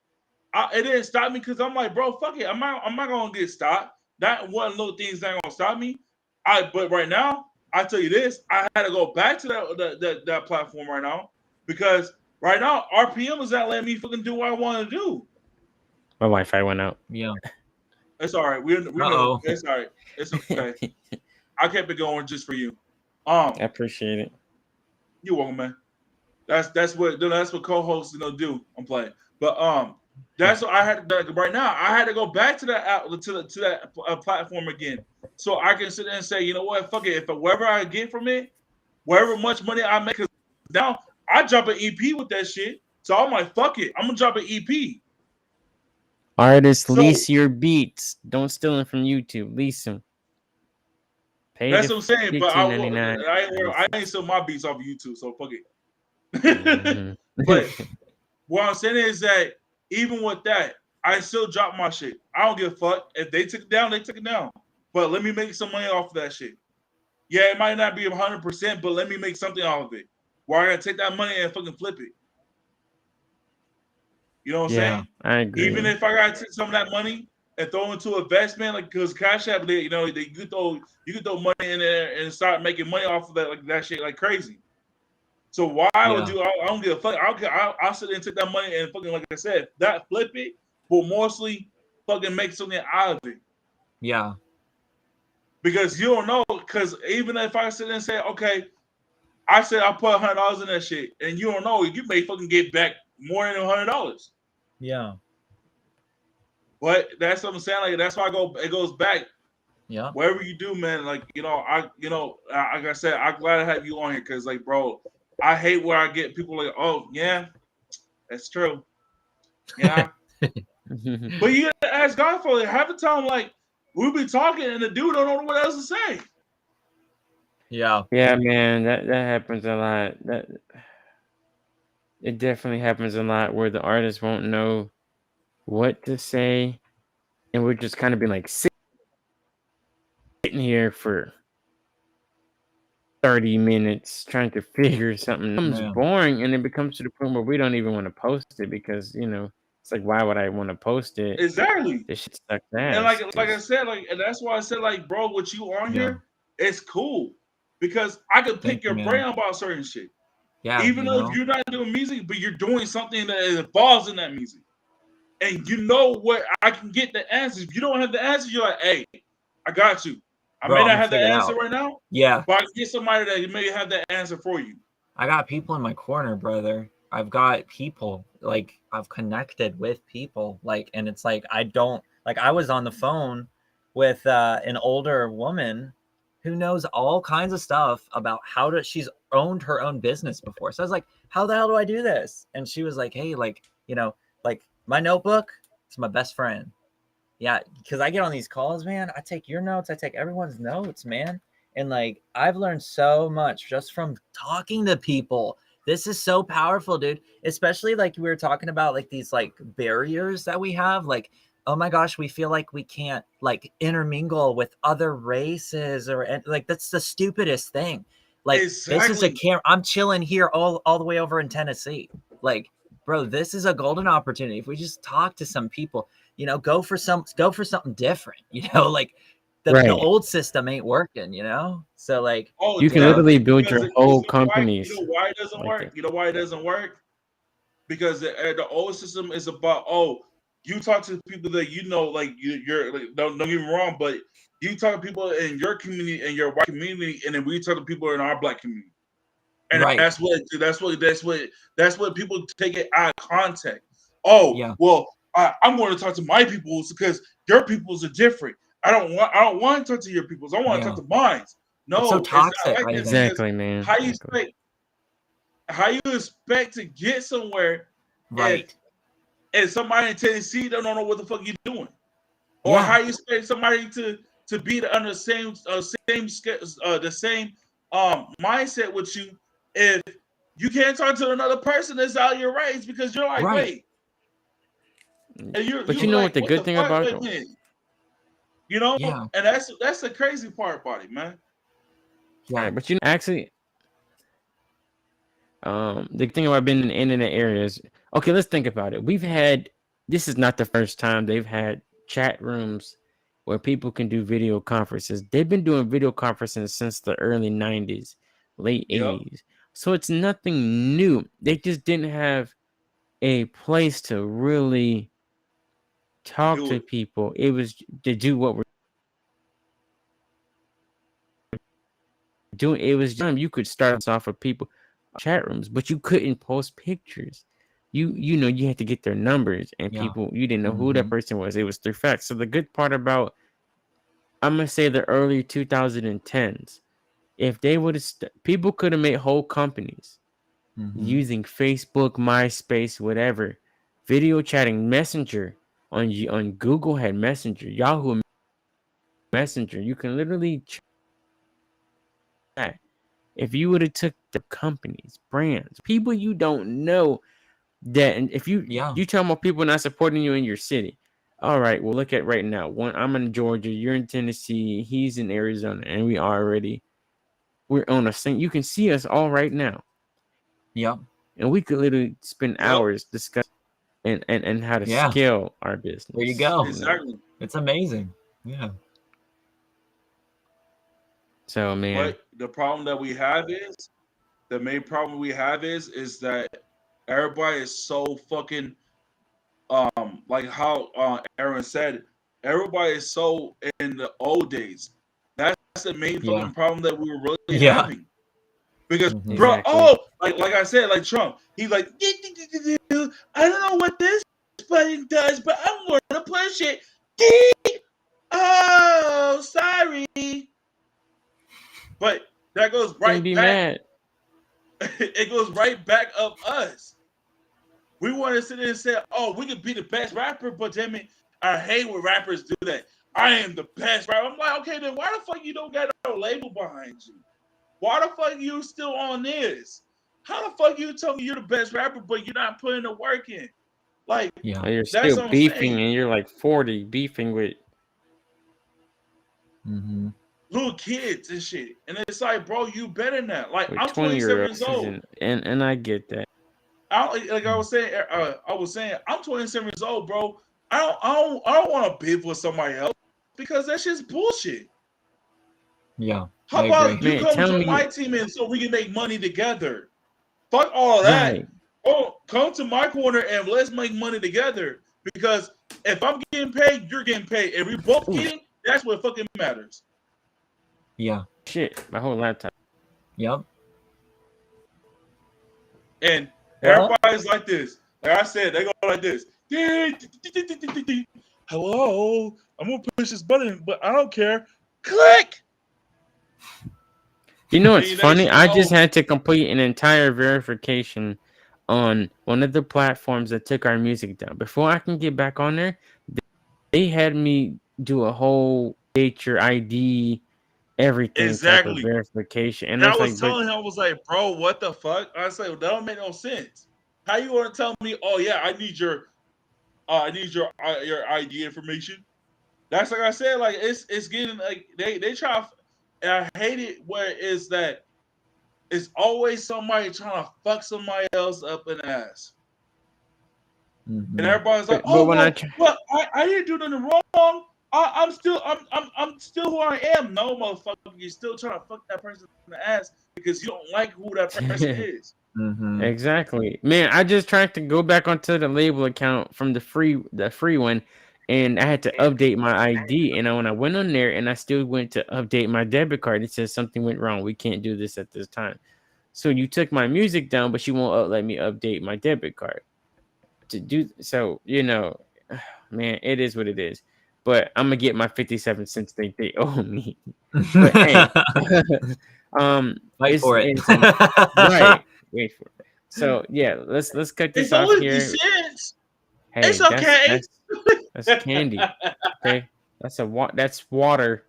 It didn't stop me because I'm like, bro, fuck it. I'm not gonna get stopped. That one little thing's not gonna stop me. But right now, I tell you this, I had to go back to that platform right now because right now RPM is not letting me fucking do what I want to do. My Wi-Fi went out. Yeah. It's all right. We know it's all right. It's okay. I kept it going just for you. I appreciate it. You're welcome, man. That's what co-hosts do. I'm playing, but that's what I had to right now. I had to go back to that to that platform again, so I can sit there and say, you know what, fuck it. If whatever I get from it, whatever much money I make, because now I drop an EP with that shit. So I'm like, fuck it, I'm gonna drop an EP. Artists, lease your beats. Don't steal them from YouTube. Lease them. Pay That's what I'm saying. But $15.99. I ain't sell my beats off of YouTube, so fuck it. Mm-hmm. But what I'm saying is that even with that, I still drop my shit. I don't give a fuck. If they took it down, they took it down. But let me make some money off of that shit. Yeah, it might not be 100%, but let me make something off of it. Where I gotta take that money and fucking flip it. You know what I'm saying? I agree. Even if I gotta take some of that money and throw into investment, like because Cash App, you could throw money in there and start making money off of that, like that shit, like crazy. So why I don't give a fuck. I'll sit there and take that money and fucking, like I said, that flip it, but mostly fucking make something out of it. Yeah. Because you don't know, because even if I sit there and say, okay, I said I put $100 in that shit, and you don't know, you may fucking get back more than $100. Yeah. But that's what I'm saying. Like that's why it goes back. Yeah. Whatever you do, man, like like I said, I'm glad to have you on here because, like, bro, I hate where I get people like, oh yeah, that's true, yeah. But you gotta ask God for it. Half the time, like we'll be talking and the dude don't know what else to say. Yeah. Yeah, man, that happens a lot. It definitely happens a lot where the artist won't know what to say, and we're just kind of being like sitting here for 30 minutes trying to figure something. It becomes boring, and it becomes to the point where we don't even want to post it because it's like, why would I want to post it? Exactly. This shit sucks ass. And like I said, and that's why I said, like, bro, with you on here, it's cool because I could pick your brain about certain shit. Yeah. Even though you're not doing music, but you're doing something that involves in that music. And you know what I can get the answers. If you don't have the answers, you're like, hey, I got you. I may not have the answer right now. Yeah. But I can get somebody that may have the answer for you. I got people in my corner, brother. I've got people, like, I've connected with people, like, and it's like, I was on the phone with an older woman who knows all kinds of stuff about she's owned her own business before. So I was like, how the hell do I do this? And she was like, hey, like, my notebook is my best friend. Yeah, because I get on these calls, man. I take your notes. I take everyone's notes, man. And like I've learned so much just from talking to people. This is so powerful, dude. Especially like we were talking about like these like barriers that we have. Like, oh my gosh, we feel like we can't like intermingle with other races or like that's the stupidest thing. Like this is a Exactly. I'm chilling here all the way over in Tennessee. Like, bro, this is a golden opportunity. If we just talk to some people, you know, go for something different, you know, like the Right. old system ain't working, you know? So like Oh, You can yeah. literally build because your whole you companies know why it doesn't like work? that. You know why it doesn't work? Because the old system is about, oh, you talk to people that you know, like you're like, don't get me wrong, but you talk to people in your community, in your white community, and then we talk to people in our black community, and Right. that's what people take it out of context. Oh, Yeah. well, I'm going to talk to my peoples because your peoples are different. I don't want to talk to your peoples. I want to Yeah. talk to mine. It's so No, it's not toxic, like I this think. because Exactly, man. how you Exactly. expect how you expect to get somewhere Right. if somebody in Tennessee don't know what the fuck you doing, or Yeah. how you expect somebody to be under the same the same mindset with you if you can't talk to another person that's out of your rights because you're like, Right. wait, and But you you know like, what the what the good thing fuck? about Wait a minute, you know, Yeah. and that's the crazy part about it, man. Yeah. right, but you know, actually, the thing about being in the internet areas. Okay, let's think about it. This is not the first time they've had chat rooms where people can do video conferences. They've been doing video conferences since the early 90s, late Yep, 80s. So it's nothing new. They just didn't have a place to really talk do to it. people. It was to do what we're doing. It was you could start us off with people chat rooms, but you couldn't post pictures. You know you had to get their numbers, and Yeah. people you didn't know who that Mhm. person was. It was through facts. So the good part about I'm gonna say the early 2010s, if they would have people could have made whole companies Mhm. using Facebook, MySpace, whatever, video chatting, Messenger on Google had Messenger, Yahoo Messenger. You can literally chat. If you would have took the companies, brands, people you don't know that, and if Yeah. you tell more people not supporting you in your city, all right, well look at right now. One, I'm in Georgia, you're in Tennessee, he's in Arizona, and we're on a same. You can see us all right now, Yep. and we could literally spend Yep, hours discussing and how to Yeah. scale our There you business. go. You know, exactly. It's amazing. Yeah. so man, But the problem that we have is the main problem we have is that everybody is so fucking like how Aaron said, everybody is so in the old days. That's the main Yeah. fucking problem that we were really Yeah. having. Because Mhm. bro, exactly. like I said, like Trump, he's like, I don't know what this button does, but I'm gonna push it. Oh, sorry. But that goes Can't right be back. mad. It goes right back up us. We want to sit there and say, "Oh, we could be the best rapper," but damn it, I hate when rappers do that. I am the best rapper. I'm like, okay, then why the fuck you don't got no label behind you? Why the fuck you still on this? How the fuck you tell me you're the best rapper, but you're not putting the work in? Like, Yeah. You're that's still what I'm beefing, saying. and you're like 40 beefing with Mhm. Little kids and shit. And it's like, bro, you better than that. Like, I'm 20-year 27 years olds, old. and I get that. Like I was saying, I'm 27 years old, bro. I don't want to beef with somebody else because that's just bullshit. Yeah. I How agree. about you Man, come tell join me, my team and so we can make money together? Fuck all of that. right? Oh, come to my corner and let's make money together. Because if I'm getting paid, you're getting paid. If we both Oh getting, that's what fucking matters. Yeah. shit, my whole laptop. Yep. And Well, everybody's like this. Like I said, they go like this. Hello, I'm gonna push this button, but I don't care. Click. You know what's And next funny? you I just know, had to complete an entire verification on one of the platforms that took our music down. Before I can get back on there, they had me do a whole date your ID everything type of Exactly. verification. And And I I was was like, but telling him, I was like, bro, what the fuck? I was like, that don't make no sense. How you want to tell me? Oh yeah, I need your ID information. That's like I said, like it's getting like they try. And I hate it where it's that it's always somebody trying to fuck somebody else up an ass, and everybody's like, but oh when I I didn't do nothing wrong. I'm still who I am. No, motherfucker, you're still trying to fuck that person in the ass because you don't like who that person is. exactly, man, I just tried to go back onto the label account from the free one, and I had to update my ID. And when I went on there, and I still went to update my debit card, it says something went wrong. We can't do this at this time. So you took my music down, but you won't let me update my debit card to do so. Man, it is what it is. But I'm gonna get my 57 cents they owe me. But hey, Fight for it. it's right. Wait for it. So yeah, let's cut this It's off only here. cents. Hey, It's okay. that's candy. Okay, that's water.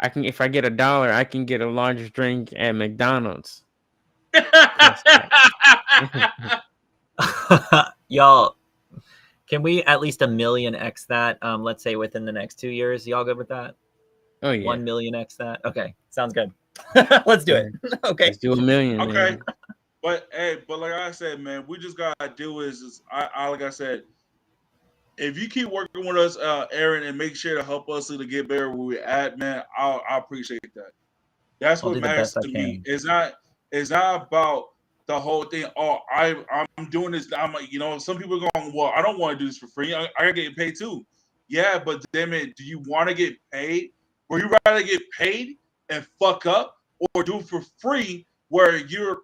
If I get $1, I can get a large drink at McDonald's. Y'all, can we at least 1,000,000x that? Let's say within the next 2 years. Y'all good with that? Oh yeah, 1,000,000x that. Okay, sounds good. Let's do it. Okay. let's do 1,000,000. Okay. Man. But hey, but like I said, man, we just gotta do is I like I said, if you keep working with us, Aaron, and make sure to help us to get better where we're at, man, I appreciate that. That's I'll what do the matters best I to me. can. It's not about the whole thing. Oh, I'm doing this. I'm like, some people are going, well, I don't want to do this for free. I gotta get paid too. Yeah, but damn it, do you want to get paid? Or you rather get paid and fuck up, or do it for free where you're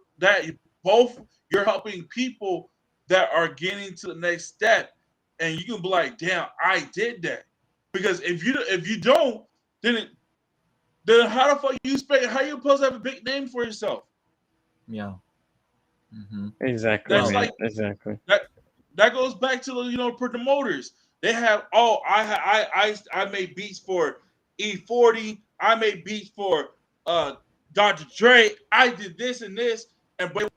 helping people that are getting to the next step, and you can be like, damn, I did that. Because if you don't, then then how the fuck you expect? How you supposed to have a big name for yourself? Yeah. Exactly, That's Well, man. like Exactly. that goes back to the promoters. They have I made beats for E40. I made beats for uh Dr. Dre. I did this and this, and but they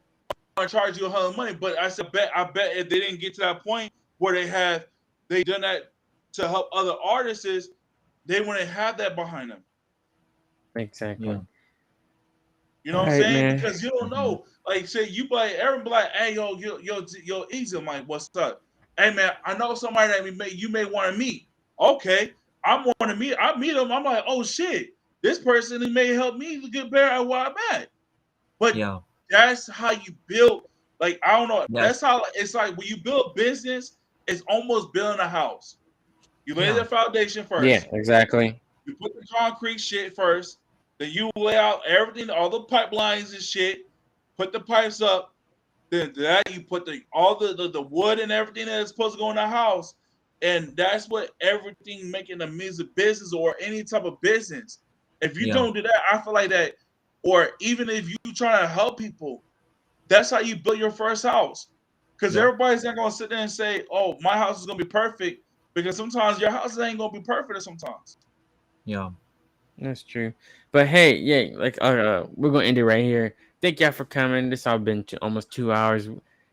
want to charge you a ton of money. But I bet if they didn't get to that point where they done that to help other artists, they wouldn't have that behind them. Exactly. yeah. You know All what I'm right, saying? man. Because you don't know. Like, say you be like Aaron, be like, hey, yo, easy. I'm like, what's up? Hey, man, I know somebody that you may want to meet. Okay, I want to meet. I meet him. I'm like, oh shit, this person he may help me to get better at where I'm at. But Yeah. that's how you build. Like, I don't know. Yes. That's how it's like when you build a business. It's almost building a house. You lay Yeah. the foundation Yeah, first. exactly. You put the concrete shit first. Then you lay out everything, all the pipelines and shit. Put the pipes up. Then that you put all the wood and everything that's supposed to go in the house. And that's what everything making a music business or any type of business. If you Yeah. don't do that, I feel like that. Or even if you trying to help people, that's how you build your first house. Because Yeah. everybody's not gonna sit there and say, "Oh, my house is gonna be perfect," because sometimes your house ain't gonna be perfect. Sometimes. Yeah. That's true. But hey, yeah, like we're gonna end it right here. Thank y'all for coming. This all been almost 2 hours.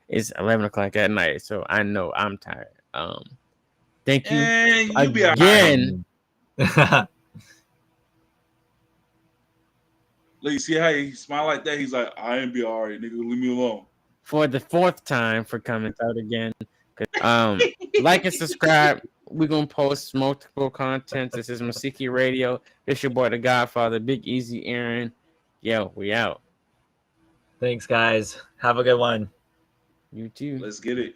It's 11 o'clock at night, so I know I'm tired. Thank you And you be all right. again Like, you see how he smile like that? He's like, I ain't be all right, nigga. Leave me alone. for the fourth time for coming out again. Like and subscribe. We're gonna post multiple contents. This is Mousiki Radio. This your boy, the Godfather, BigEazi Aaron. Yo, we out. Thanks, guys. Have a good one. You too. Let's get it.